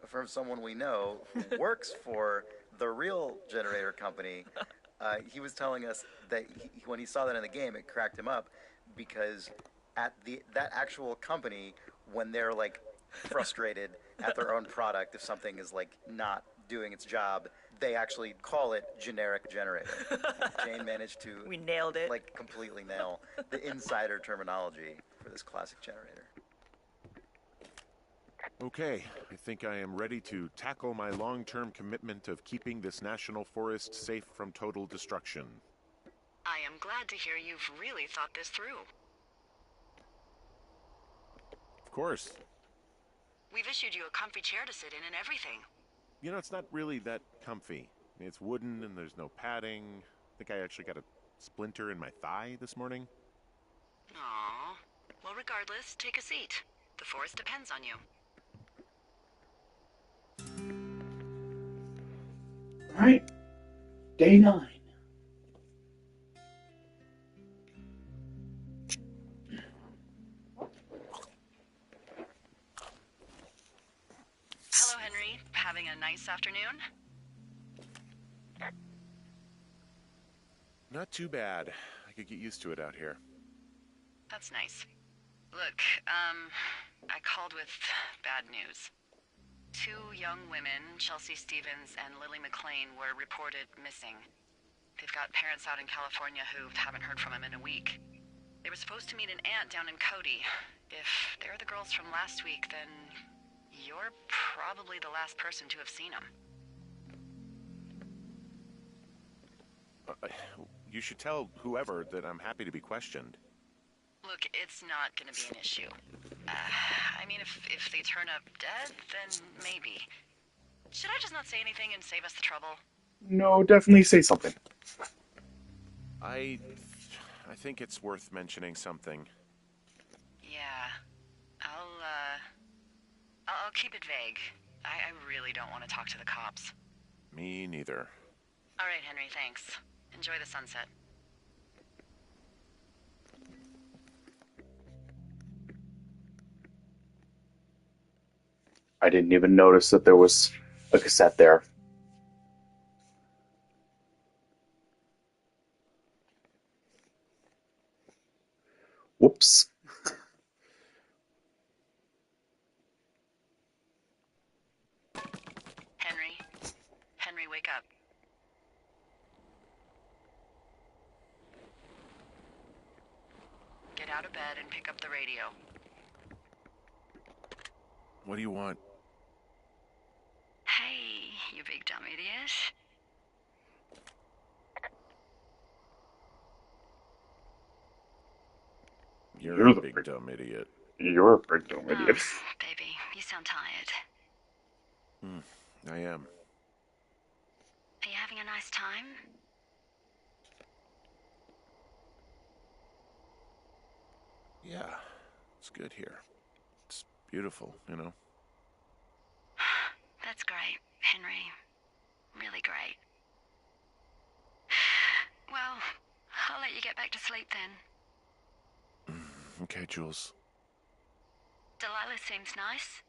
B: from someone we know who works for the real generator company. He was telling us that when he saw that in the game, it cracked him up because at that actual company, when they're like frustrated at their own product, if something is like not doing its job, they actually call it generic generator. Jane managed to
K: We nailed it.
B: like completely nail the insider terminology for this classic generator.
D: Okay, I think I am ready to tackle my long-term commitment of keeping this national forest safe from total destruction.
E: I am glad to hear you've really thought this through.
D: Of course.
E: We've issued you a comfy chair to sit in and everything.
D: You know, it's not really that comfy. I mean, it's wooden and there's no padding. I think I actually got a splinter in my thigh this morning.
E: Aww. Well, regardless, take a seat. The forest depends on you.
A: All right, day 9.
E: Hello, Henry. Having a nice afternoon?
D: Not too bad. I could get used to it out here.
E: That's nice. Look, I called with bad news. 2 young women, Chelsea Stevens and Lily McLean, were reported missing. They've got parents out in California who haven't heard from them in a week. They were supposed to meet an aunt down in Cody. If they're the girls from last week, then you're probably the last person to have seen them.
D: You should tell whoever that I'm happy to be questioned.
E: Look, it's not gonna be an issue. I mean, if they turn up dead, then maybe. Should I just not say anything and save us the trouble?
A: No, definitely say something.
D: I think it's worth mentioning something.
E: Yeah. I'll keep it vague. I really don't want to talk to the cops.
D: Me neither.
E: All right, Henry, thanks. Enjoy the sunset.
A: I didn't even notice that there was a cassette there. Whoops.
E: Henry, wake up. Get out of bed and pick up the radio.
D: What do you want?
E: Hey, you big dumb idiot.
D: You're a big dumb idiot.
A: You're a big dumb idiot.
E: Baby, you sound tired.
D: I am.
E: Are you having a nice time?
D: Yeah, it's good here. It's beautiful, you know.
E: That's great, Henry. Really great. Well, I'll let you get back to sleep then.
D: Okay, Jules.
E: Delilah seems nice.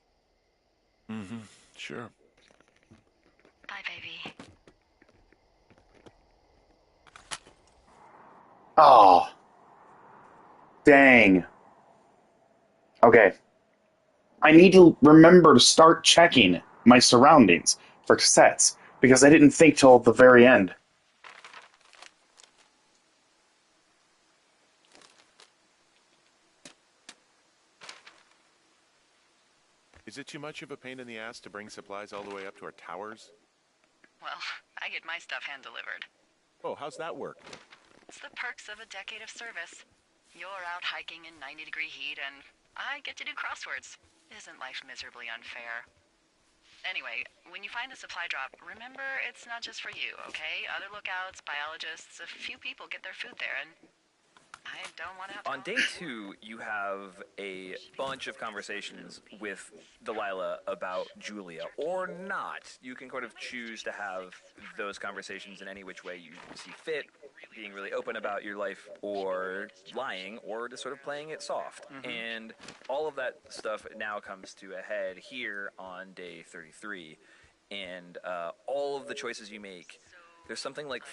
D: Sure.
E: Bye, baby.
A: Oh, dang. Okay. I need to remember to start checking my surroundings for cassettes because I didn't think till the very end.
D: Is it too much of a pain in the ass to bring supplies all the way up to our towers?
E: Well, I get my stuff hand-delivered.
D: Oh, how's that work?
E: It's the perks of a decade of service. You're out hiking in 90-degree heat, and I get to do crosswords. Isn't life miserably unfair? Anyway, when you find a supply drop, remember it's not just for you, okay? Other lookouts, biologists, a few people get their food there, and I don't want to have to...
C: On day 2, you have a bunch of conversations with Delilah about Julia, or not. You can kind of choose to have those conversations in any which way you see fit, being really open about your life, or lying, or just sort of playing it soft. And all of that stuff now comes to a head here on day 33. And all of the choices you make, there's something like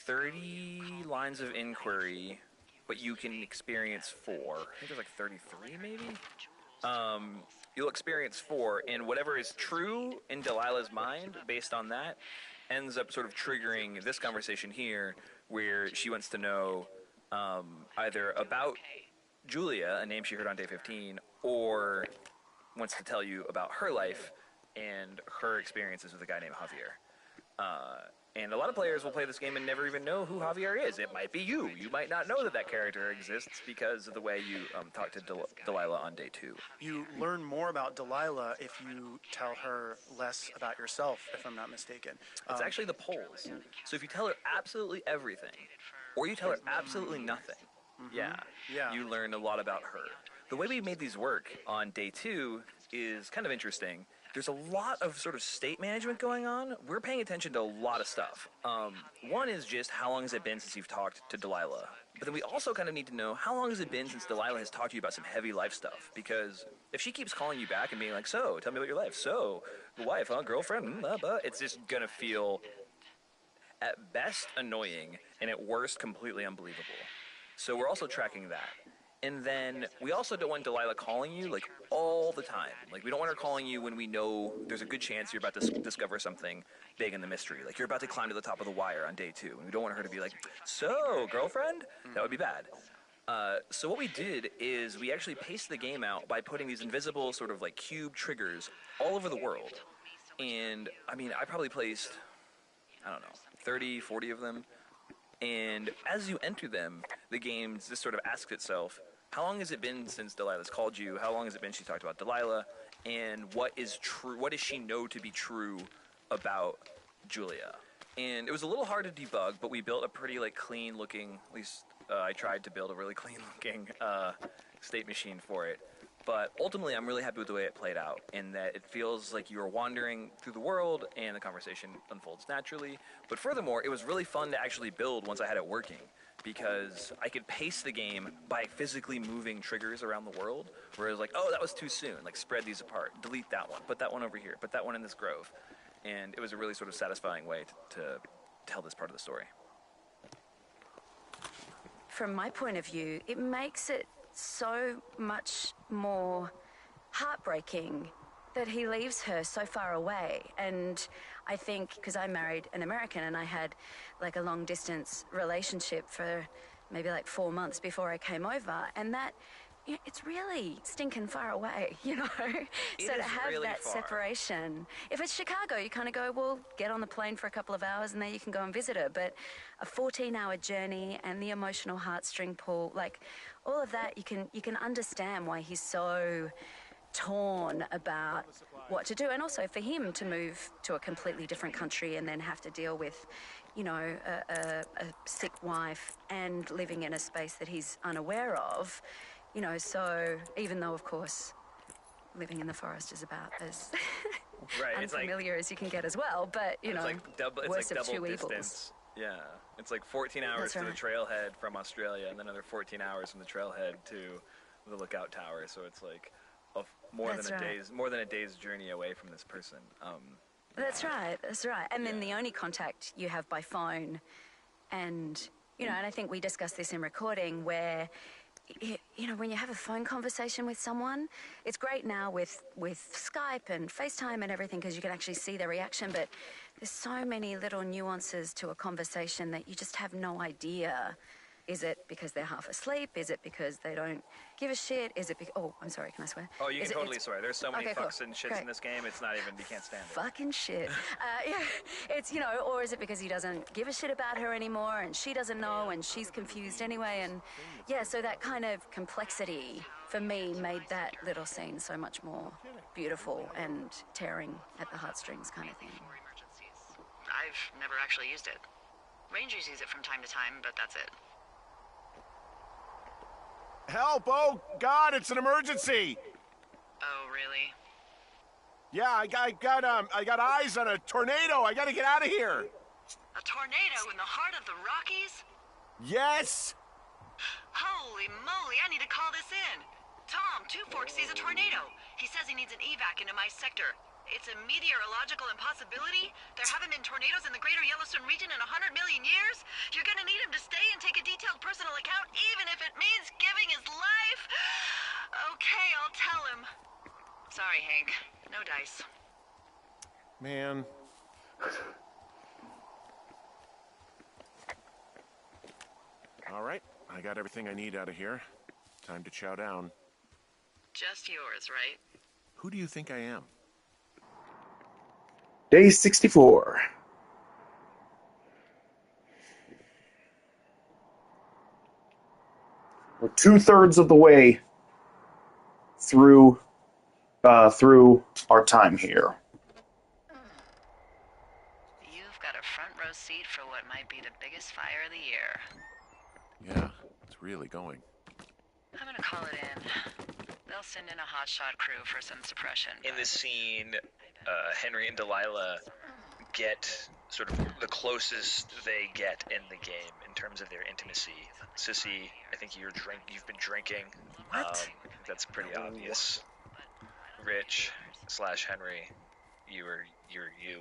C: 30 lines of inquiry, but you can experience 4. I think there's like 33 maybe? You'll experience 4, and whatever is true in Delilah's mind, based on that, ends up sort of triggering this conversation here, where she wants to know either about Julia, a name she heard on day 15, or wants to tell you about her life and her experiences with a guy named Javier. And a lot of players will play this game and never even know who Javier is. It might be you. You might not know that that character exists because of the way you talk to Delilah on day 2.
G: You learn more about Delilah if you tell her less about yourself, if I'm not mistaken.
C: It's actually the polls. So if you tell her absolutely everything, or you tell her absolutely nothing, yeah, you learn a lot about her. The way we made these work on day 2 is kind of interesting. There's a lot of sort of state management going on. We're paying attention to a lot of stuff. One is just how long has it been since you've talked to Delilah? But then we also kind of need to know how long has it been since Delilah has talked to you about some heavy life stuff? Because if she keeps calling you back and being like, so, tell me about your life. So, wife, huh? Girlfriend? It's just going to feel, at best, annoying, and at worst, completely unbelievable. So we're also tracking that. And then we also don't want Delilah calling you, like, all the time. Like, we don't want her calling you when we know there's a good chance you're about to discover something big in the mystery. Like, you're about to climb to the top of the wire on day 2. And we don't want her to be like, so, girlfriend? That would be bad. So what we did is we actually paced the game out by putting these invisible sort of, like, cube triggers all over the world. And, I mean, I probably placed, I don't know, 30, 40 of them. And as you enter them, the game just sort of asks itself, how long has it been since Delilah's called you? How long has it been she talked about Delilah? And what is true? What does she know to be true about Julia? And it was a little hard to debug, but we built a pretty like clean looking. At least I tried to build a really clean looking state machine for it. But ultimately, I'm really happy with the way it played out, in that it feels like you're wandering through the world and the conversation unfolds naturally. But furthermore, it was really fun to actually build once I had it working, because I could pace the game by physically moving triggers around the world, whereas like, oh, that was too soon, like spread these apart, delete that one, put that one over here, put that one in this grove. And it was a really sort of satisfying way to tell this part of the story.
M: From my point of view, it makes it so much more heartbreaking that he leaves her so far away. And I think, because I married an American and I had like a long distance relationship for maybe like 4 months before I came over, and that it's really stinking far away, you know? So to have
C: really
M: that
C: far.
M: separation, if it's Chicago, you kind of go, well, get on the plane for a couple of hours and then you can go and visit her. But a 14-hour journey and the emotional heartstring pull, like all of that, you can understand why he's so torn about what to do. And also for him to move to a completely different country and then have to deal with, you know, a sick wife and living in a space that he's unaware of, you know, so even though, of course, living in the forest is about as
C: Right, it's like
M: unfamiliar as you can get as well, but, you know, worst of two
C: distance.
M: evils.
C: Yeah, it's like 14 hours
M: That's
C: to the
M: right.
C: trailhead from Australia, and then another 14 hours from the trailhead to the lookout tower. So it's like more
M: That's
C: than
M: right.
C: a day's journey away from this person.
M: That's right. And then the only contact you have by phone, and, you know, and I think we discussed this in recording where, you know, when you have a phone conversation with someone, it's great now with Skype and FaceTime and everything because you can actually see their reaction, but there's so many little nuances to a conversation that you just have no idea. Is it because they're half asleep? Is it because they don't give a shit? Is it because... Oh, I'm sorry, can I swear?
C: Oh, you can
M: Is it-
C: totally
M: it's-
C: swear. There's so many
M: Okay, cool.
C: fucks and shits
M: Great.
C: in this game, it's not even, you can't stand it.
M: Fucking shit. Yeah, it's, you know, or is it because he doesn't give a shit about her anymore and she doesn't know and she's confused anyway? And yeah, so that kind of complexity for me made that little scene so much more beautiful and tearing at the heartstrings kind of thing.
E: I've never actually used it. Rangers use it from time to time, but that's it.
D: Help! Oh, God, it's an emergency!
E: Oh, really?
D: Yeah, I got eyes on a tornado. I gotta get out of here.
E: A tornado in the heart of the Rockies?
D: Yes!
E: Holy moly, I need to call this in. Tom, Two Forks sees a tornado. He says he needs an evac into my sector. It's a meteorological impossibility. There haven't been tornadoes in the greater Yellowstone region in 100 million years. You're gonna need him to stay and take a detailed personal account, even if it means giving his life. Okay, I'll tell him. Sorry, Hank. No dice.
D: Man. All right, I got everything I need out of here. Time to chow down.
E: Just yours, right?
D: Who do you think I am?
A: Day 64. We're 2/3 of the way through our time here.
E: You've got a front row seat for what might be the biggest fire of the year.
D: Yeah, it's really going.
E: I'm gonna call it in. They'll send in a hotshot crew for some suppression.
C: In this scene, Henry and Delilah get sort of the closest they get in the game in terms of their intimacy. Sissy, I think you've been drinking.
M: What?
C: That's pretty obvious. Rich / Henry, you're you,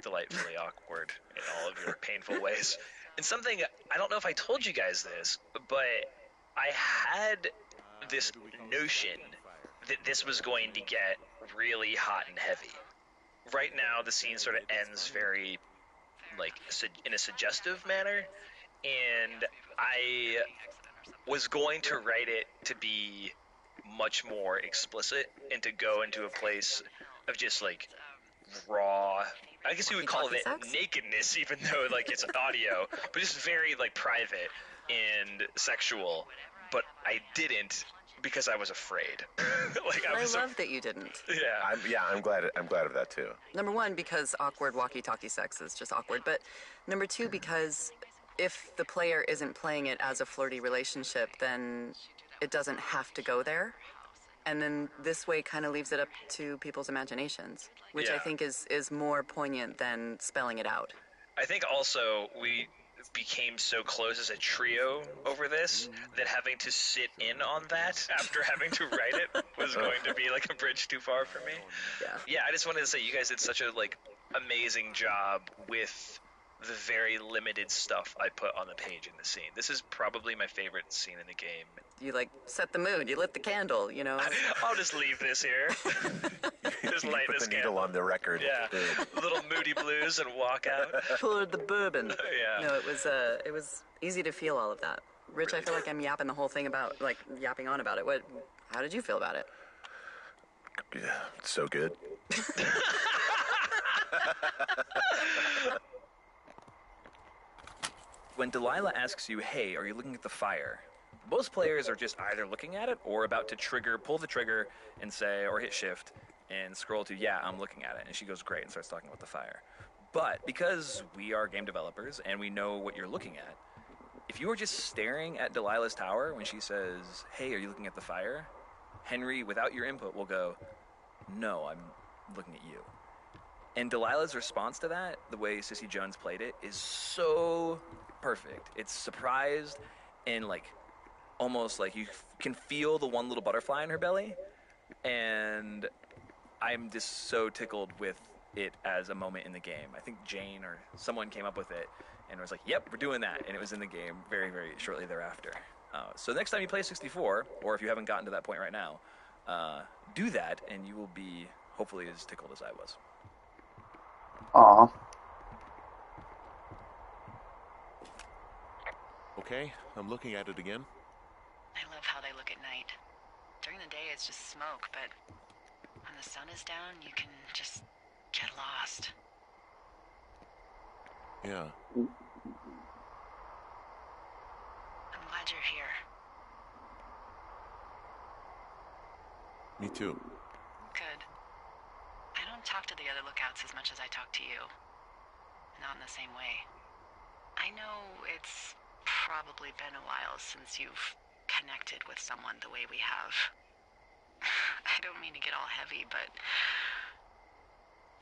C: delightfully awkward in all of your painful ways. And something, I don't know if I told you guys this, but I had this notion that this was going to get really hot and heavy. Right now, the scene sort of ends very, like, in a suggestive manner, and I was going to write it to be much more explicit and to go into a place of just, like, raw, I guess you would call it nakedness, even though, like, it's audio, but just very, like, private and sexual. But I didn't because I was afraid.
N: I love that you didn't.
C: Yeah.
O: I'm glad of that too.
N: Number one, because awkward walkie-talkie sex is just awkward. But number two, because if the player isn't playing it as a flirty relationship, then it doesn't have to go there. And then this way kind of leaves it up to people's imaginations, which I think is more poignant than spelling it out.
C: I think also we became so close as a trio over this that having to sit in on that after having to write it was going to be like a bridge too far for me. Yeah, I just wanted to say you guys did such a like amazing job with the very limited stuff I put on the page in the scene. This is probably my favorite scene in the game.
N: You like set the mood, you lit the candle, you know.
C: I'll just leave this here. Just light
O: Put
C: this
O: the needle
C: candle
O: on the record.
C: Yeah, a little moody blues and walk out.
N: Poured the bourbon.
C: Yeah.
N: No, it was easy to feel all of that. Rich, I feel like I'm yapping the whole thing about, like, yapping on about it. How did you feel about it?
D: Yeah, so good.
C: When Delilah asks you, hey, are you looking at the fire? Most players are just either looking at it or about to pull the trigger and say, or hit shift and scroll to, yeah, I'm looking at it. And she goes, great, and starts talking about the fire. But because we are game developers and we know what you're looking at, if you are just staring at Delilah's tower when she says, hey, are you looking at the fire? Henry, without your input, will go, no, I'm looking at you. And Delilah's response to that, the way Sissy Jones played it, is so perfect. It's surprised and like almost like you can feel the one little butterfly in her belly. And I'm just so tickled with it as a moment in the game. I think Jane or someone came up with it and was like, yep, we're doing that. And it was in the game very, very shortly thereafter. So next time you play 64, or if you haven't gotten to that point right now, do that and you will be hopefully as tickled as I was.
A: Aw.
D: Okay, I'm looking at it again.
E: I love how they look at night. During the day, it's just smoke, but when the sun is down, you can just get lost.
D: Yeah.
E: I'm glad you're here.
D: Me too.
E: Good. I don't talk to the other lookouts as much as I talk to you. Not in the same way. I know it's probably been a while since you've connected with someone the way we have. I don't mean to get all heavy, but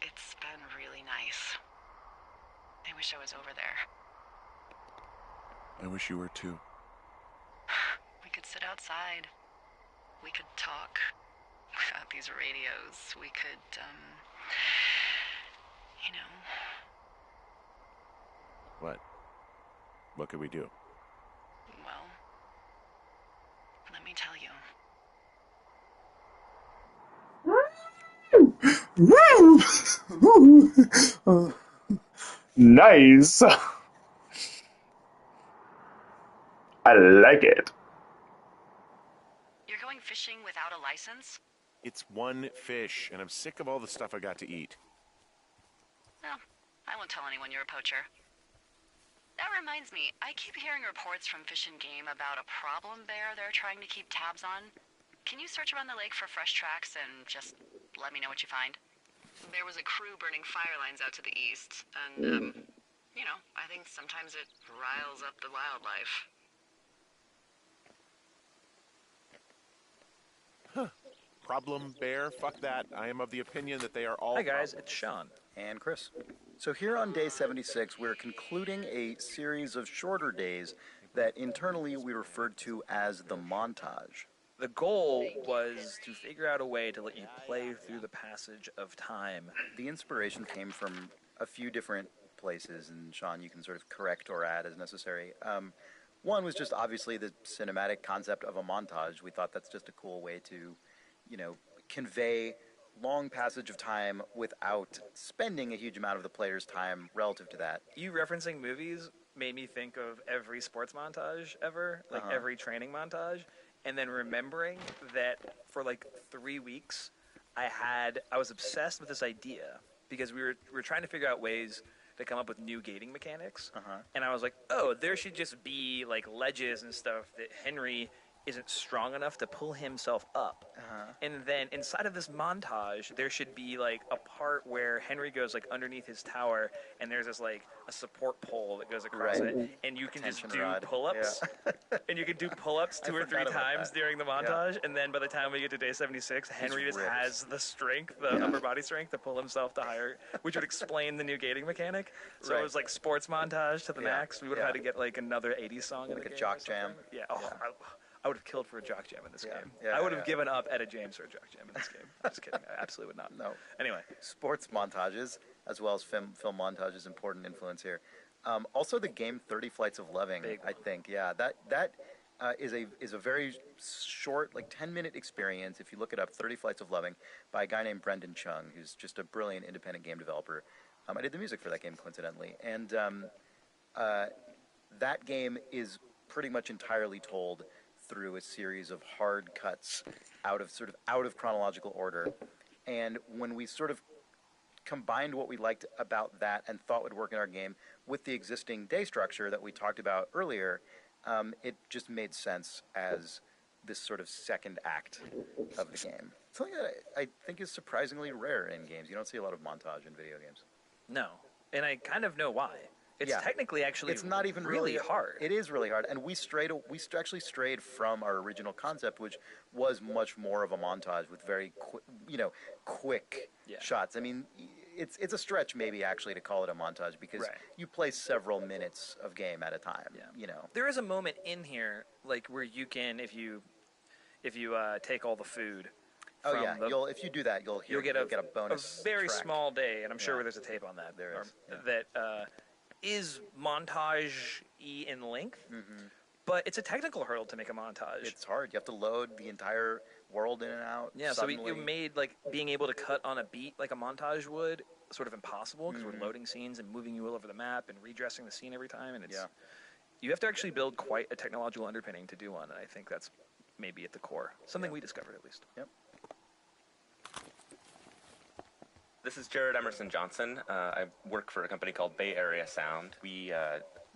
E: it's been really nice. I wish I was over there.
D: I wish you were too.
E: We could sit outside. We could talk without these radios. We could, you know.
D: What? What could we do?
E: Well, let me tell you.
A: Nice. I like it.
E: You're going fishing without a license?
D: It's one fish, and I'm sick of all the stuff I got to eat.
E: Well, I won't tell anyone you're a poacher. That reminds me, I keep hearing reports from Fish and Game about a problem bear they're trying to keep tabs on. Can you search around the lake for fresh tracks and just let me know what you find? There was a crew burning fire lines out to the east, and, you know, I think sometimes it riles up the wildlife.
D: Problem bear? Fuck that. I am of the opinion that they are all.
C: Hi guys, it's Sean.
B: And Chris. So here on day 76, we're concluding a series of shorter days that internally we referred to as the montage.
C: The goal was to figure out a way to let you play through the passage of time.
B: The inspiration came from a few different places, and Sean, you can sort of correct or add as necessary. One was just obviously the cinematic concept of a montage. We thought that's just a cool way to, you know, convey long passage of time without spending a huge amount of the player's time relative to that.
C: You referencing movies made me think of every sports montage ever, like every training montage, and then remembering that for like 3 weeks, I was obsessed with this idea because we were trying to figure out ways to come up with new gating mechanics, and I was like, oh, there should just be like ledges and stuff that Henry isn't strong enough to pull himself up. And then inside of this montage, there should be like a part where Henry goes like underneath his tower, and there's this like a support pole that goes across it, and you can just do pull-ups, and you can do pull-ups 2 or 3 times during the montage, and then by the time we get to day 76, Henry just has the strength, the upper body strength to pull himself to higher, which would explain the new gating mechanic. So it was like sports montage to the max. We would have had to get like another 80s song in
B: like
C: the
B: a
C: game
B: jock jam.
C: Yeah. I would have killed for a jock jam in this game. I would have given up Etta James for a jock jam in this game. I'm just kidding. I absolutely would not.
B: No.
C: Anyway.
B: Sports montages, as well as film montages, important influence here. Also, the game 30 Flights of Loving, I think. Yeah, that is a very short, like 10-minute experience. If you look it up, 30 Flights of Loving, by a guy named Brendan Chung, who's just a brilliant independent game developer. I did the music for that game, coincidentally. And that game is pretty much entirely told through a series of hard cuts out of chronological order. And when we sort of combined what we liked about that and thought would work in our game with the existing day structure that we talked about earlier, it just made sense as this sort of second act of the game. Something that I think is surprisingly rare in games. You don't see a lot of montage in video games.
C: No, and I kind of know why. It's technically actually
B: it's not even
C: really hard.
B: It is really hard, and we actually strayed from our original concept, which was much more of a montage with very quick shots. I mean, it's a stretch maybe actually to call it a montage because you play several minutes of game at a time.
C: There is a moment in here like where you can if you take all the food.
B: If you do that, you'll get a bonus.
C: A very
B: track.
C: small day, and I'm sure there's a tape on that.
B: There is.
C: That is montage-y in length, but it's a technical hurdle to make a montage.
B: It's hard. You have to load the entire world in and out.
C: Yeah,
B: suddenly.
C: so you made like being able to cut on a beat like a montage would sort of impossible because we're loading scenes and moving you all over the map and redressing the scene every time, and you have to actually build quite a technological underpinning to do one, and I think that's maybe at the core. Something we discovered at least.
B: Yep.
O: This is Jared Emerson Johnson. I work for a company called Bay Area Sound. We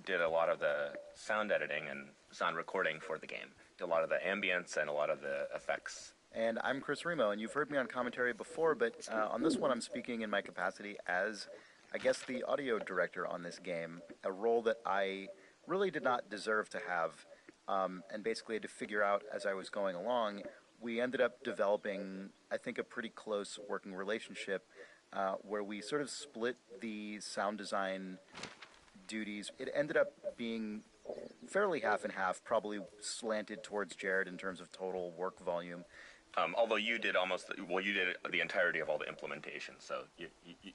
O: did a lot of the sound editing and sound recording for the game. Did a lot of the ambience and a lot of the effects.
B: And I'm Chris Remo, and you've heard me on commentary before, but on this one I'm speaking in my capacity as, I guess, the audio director on this game, a role that I really did not deserve to have, and basically had to figure out as I was going along. We ended up developing, I think, a pretty close working relationship where we sort of split the sound design duties. It ended up being fairly half and half, probably slanted towards Jared in terms of total work volume.
O: Although you did you did the entirety of all the implementation, so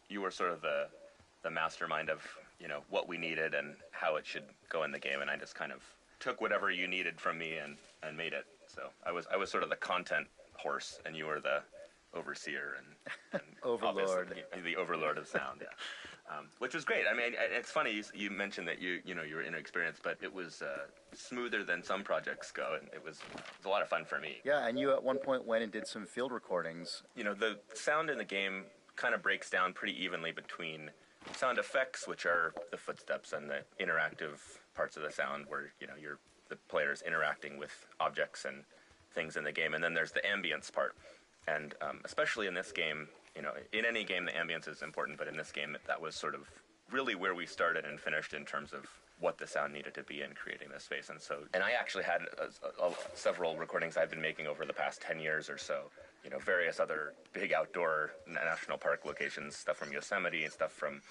O: you were sort of the mastermind of what we needed and how it should go in the game, and I just kind of took whatever you needed from me and made it. So I was sort of the content horse, and you were the overseer and
B: overlord,
O: the overlord of sound. Which was great. I mean, it's funny you mentioned that you were inexperienced, but it was smoother than some projects go, and it was a lot of fun for me.
B: Yeah, and you at one point went and did some field recordings.
O: The sound in the game kind of breaks down pretty evenly between sound effects, which are the footsteps and the interactive parts of the sound, where the player's interacting with objects and things in the game, and then there's the ambience part. And especially in this game, in any game the ambience is important, but in this game that was sort of really where we started and finished in terms of what the sound needed to be in creating this space. And I actually had several recordings I've been making over the past 10 years or so, various other big outdoor national park locations, stuff from Yosemite and stuff from...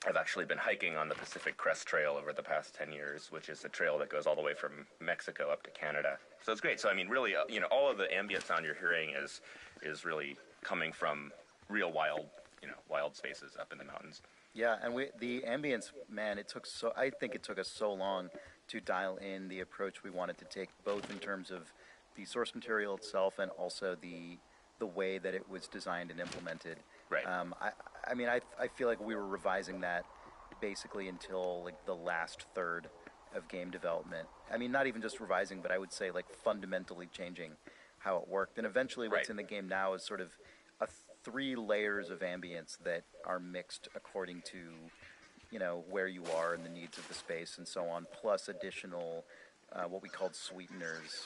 O: I've actually been hiking on the Pacific Crest Trail over the past 10 years, which is a trail that goes all the way from Mexico up to Canada. So it's great. So, I mean, really, all of the ambient sound you're hearing is really coming from real wild spaces up in the mountains.
B: Yeah, and the ambience, man, I think it took us so long to dial in the approach we wanted to take, both in terms of the source material itself and also the way that it was designed and implemented.
O: Right.
B: I feel like we were revising that basically until like the last third of game development. I mean, not even just revising, but I would say like fundamentally changing how it worked. And eventually what's in the game now is sort of 3 layers of ambience that are mixed according to, where you are and the needs of the space and so on, plus additional what we called sweeteners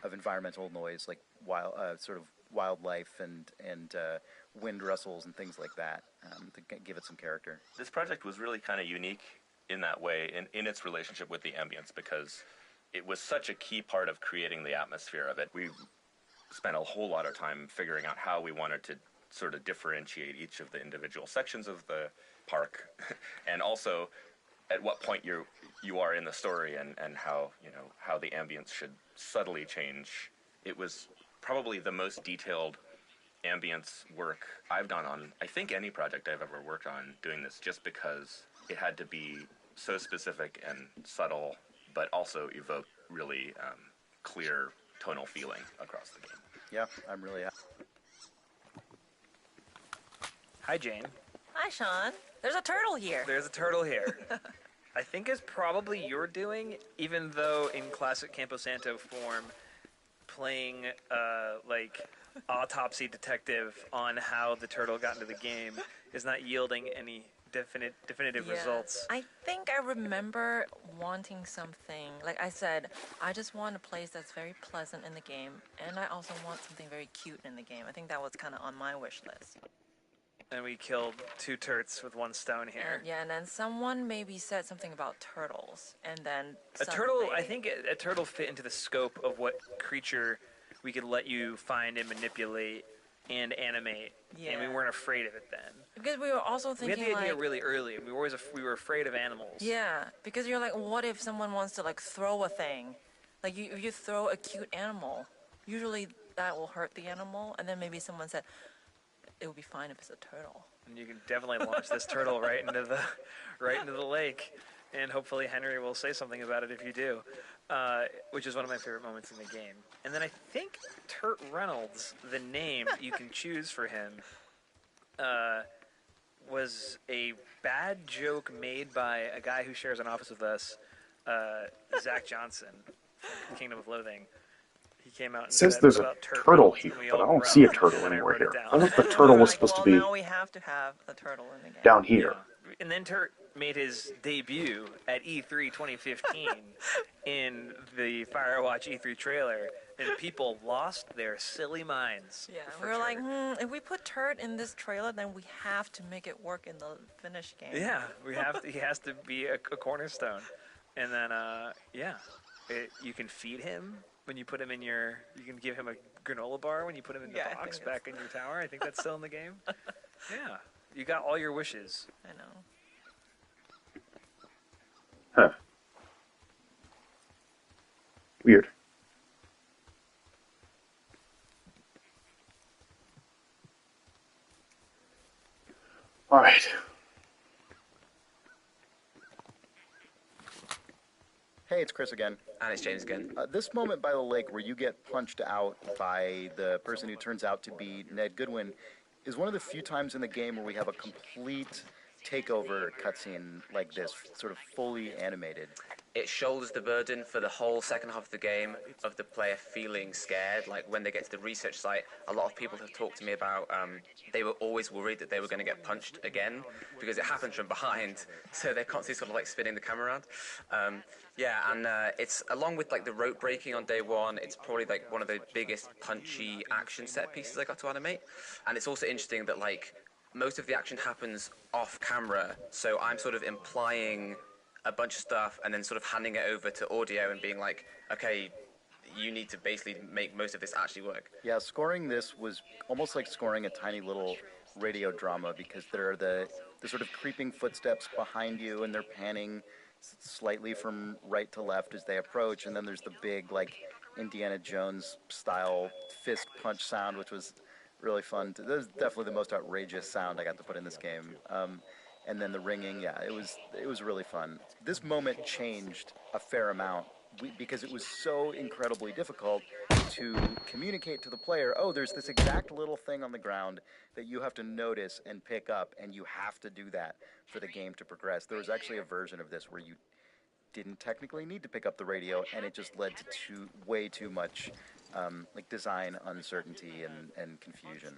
B: of environmental noise, like wildlife and wind rustles and things like that to give it some character.
O: This project was really kind of unique in that way, in its relationship with the ambience, because it was such a key part of creating the atmosphere of it. We spent a whole lot of time figuring out how we wanted to sort of differentiate each of the individual sections of the park, and also at what point you are in the story and how the ambience should subtly change. It was probably the most detailed ambience work I've done on, I think, any project I've ever worked on doing this, just because it had to be so specific and subtle, but also evoke really clear tonal feeling across the game.
B: Yeah, I'm really happy.
C: Hi, Jane.
K: Hi, Sean. There's a turtle here.
C: There's a turtle here. I think is probably your doing, even though in classic Camposanto form, playing like autopsy detective on how the turtle got into the game is not yielding any definitive results.
K: I think I remember wanting something. Like I said, I just want a place that's very pleasant in the game, and I also want something very cute in the game. I think that was kind of on my wish list.
C: And we killed 2 turts with 1 stone here.
K: And then someone maybe said something about turtles, and then
C: a turtle. I think a turtle fit into the scope of what creature we could let you find and manipulate and animate, and we weren't afraid of it then.
K: Because we were also thinking,
C: we had the idea really early. We were afraid of animals.
K: Yeah, because you're like, what if someone wants to like throw a thing? Like if you throw a cute animal, usually that will hurt the animal, and then maybe someone said it would be fine if it's a turtle.
C: And you can definitely launch this turtle right into the lake, and hopefully Henry will say something about it if you do, which is one of my favorite moments in the game. And then I think Turt Reynolds, the name you can choose for him, was a bad joke made by a guy who shares an office with us, Zach Johnson from Kingdom of Loathing. He came out and
A: It says
C: said
A: there's a
C: about
A: turtle
C: turtles,
A: here,
C: and we
A: but I
C: all
A: don't see a
C: groaned,
A: turtle
C: and then I
A: anywhere
C: wrote it
A: here.
C: down.
A: I thought the turtle was supposed to be
K: Now we have to have a turtle in the game.
A: down here.
C: Yeah. And then Turt made his debut at E3 2015 in the Firewatch E3 trailer, and people lost their silly minds.
K: Yeah, we were like, if we put Turt in this trailer, then we have to make it work in the finished game.
C: Yeah, we have to. He has to be a cornerstone, and then you can feed him when you put him in your. You can give him a granola bar when you put him in the box back in your tower. I think that's still in the game. Yeah, you got all your wishes.
K: I know.
A: Huh. Weird. All right.
B: Hey, it's Chris again.
I: And it's James again.
B: This moment by the lake where you get punched out by the person who turns out to be Ned Goodwin is one of the few times in the game where we have a complete takeover cutscene like this, sort of fully animated.
I: It shoulders the burden for the whole second half of the game of the player feeling scared. Like when they get to the research site, a lot of people have talked to me about they were always worried that they were going to get punched again because it happens from behind, so they're constantly sort of like spinning the camera around. It's along with like the rope breaking on day one, it's probably like one of the biggest punchy action set pieces I got to animate. And it's also interesting that like most of the action happens off camera, so I'm sort of implying a bunch of stuff and then sort of handing it over to audio and being like, okay, you need to basically make most of this actually work.
B: Yeah, scoring this was almost like scoring a tiny little radio drama because there are the sort of creeping footsteps behind you and they're panning slightly from right to left as they approach, and then there's the big like Indiana Jones style fist punch sound, which was really fun. That was definitely the most outrageous sound I got to put in this game. And then the ringing, yeah, it was really fun. This moment changed a fair amount because it was so incredibly difficult to communicate to the player, oh, there's this exact little thing on the ground that you have to notice and pick up, and you have to do that for the game to progress. There was actually a version of this where you didn't technically need to pick up the radio, and it just led to way too much like design uncertainty and confusion.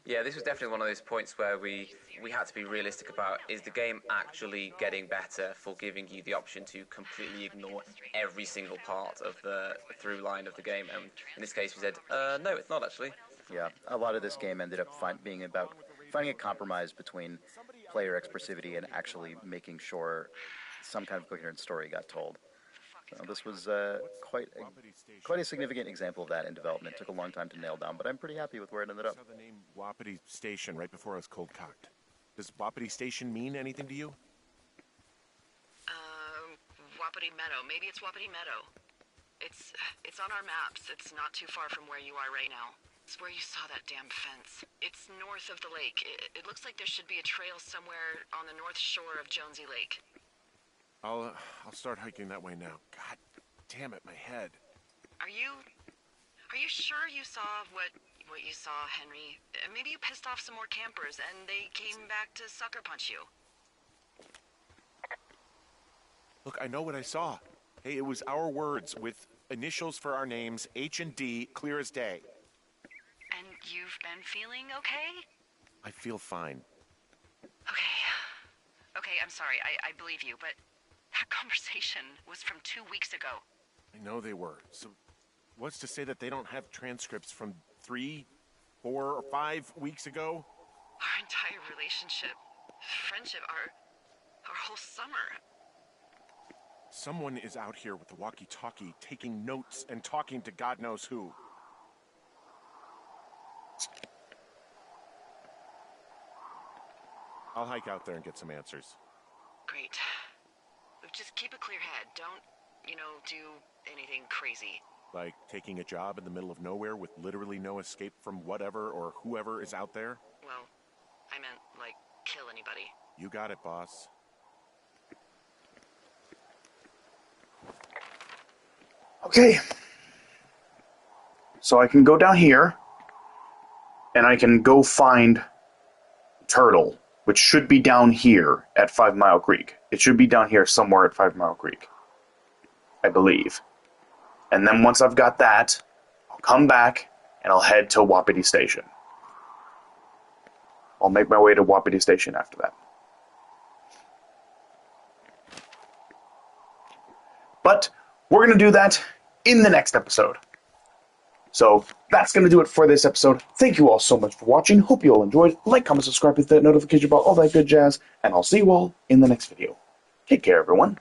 I: Yeah, this was definitely one of those points where we had to be realistic about, is the game actually getting better for giving you the option to completely ignore every single part of the through line of the game? And in this case, we said, no, it's not actually.
B: Yeah, a lot of this game ended up being about finding a compromise between player expressivity and actually making sure some kind of coherent story got told. So this was quite a significant example of that in development. It took a long time to nail down, but I'm pretty happy with where it ended up.
D: I saw the name Wapiti Station right before I was cold cocked. Does Wapiti Station mean anything to you?
E: Wapiti Meadow. Maybe it's Wapiti Meadow. It's on our maps. It's not too far from where you are right now. It's where you saw that damn fence. It's north of the lake. It looks like there should be a trail somewhere on the north shore of Jonesy Lake.
D: I'll start hiking that way now. God damn it, my head.
E: Are you sure you saw what you saw, Henry? Maybe you pissed off some more campers and they came back to sucker punch you.
D: Look, I know what I saw. Hey, it was our words with initials for our names, H and D, clear as day.
E: And you've been feeling okay?
D: I feel fine.
E: Okay. Okay, I'm sorry. I believe you, but that conversation was from 2 weeks ago.
D: I know they were. So what's to say that they don't have transcripts from 3, 4, or 5 weeks ago?
N: Our entire relationship, friendship, our whole summer.
D: Someone is out here with the walkie-talkie, taking notes and talking to God knows who. I'll hike out there and get some answers.
N: Great. Just keep a clear head. Don't, do anything crazy.
D: Like taking a job in the middle of nowhere with literally no escape from whatever or whoever is out there?
N: Well, I meant, kill anybody.
D: You got it, boss.
A: Okay. So I can go down here, and I can go find Turtle, which should be down here at 5 Mile Creek. It should be down here somewhere at 5 Mile Creek, I believe. And then once I've got that, I'll come back, and I'll head to Wapiti Station. I'll make my way to Wapiti Station after that. But we're going to do that in the next episode. So that's going to do it for this episode. Thank you all so much for watching. Hope you all enjoyed. Like, comment, subscribe, hit that notification bell, all that good jazz. And I'll see you all in the next video. Take care, everyone.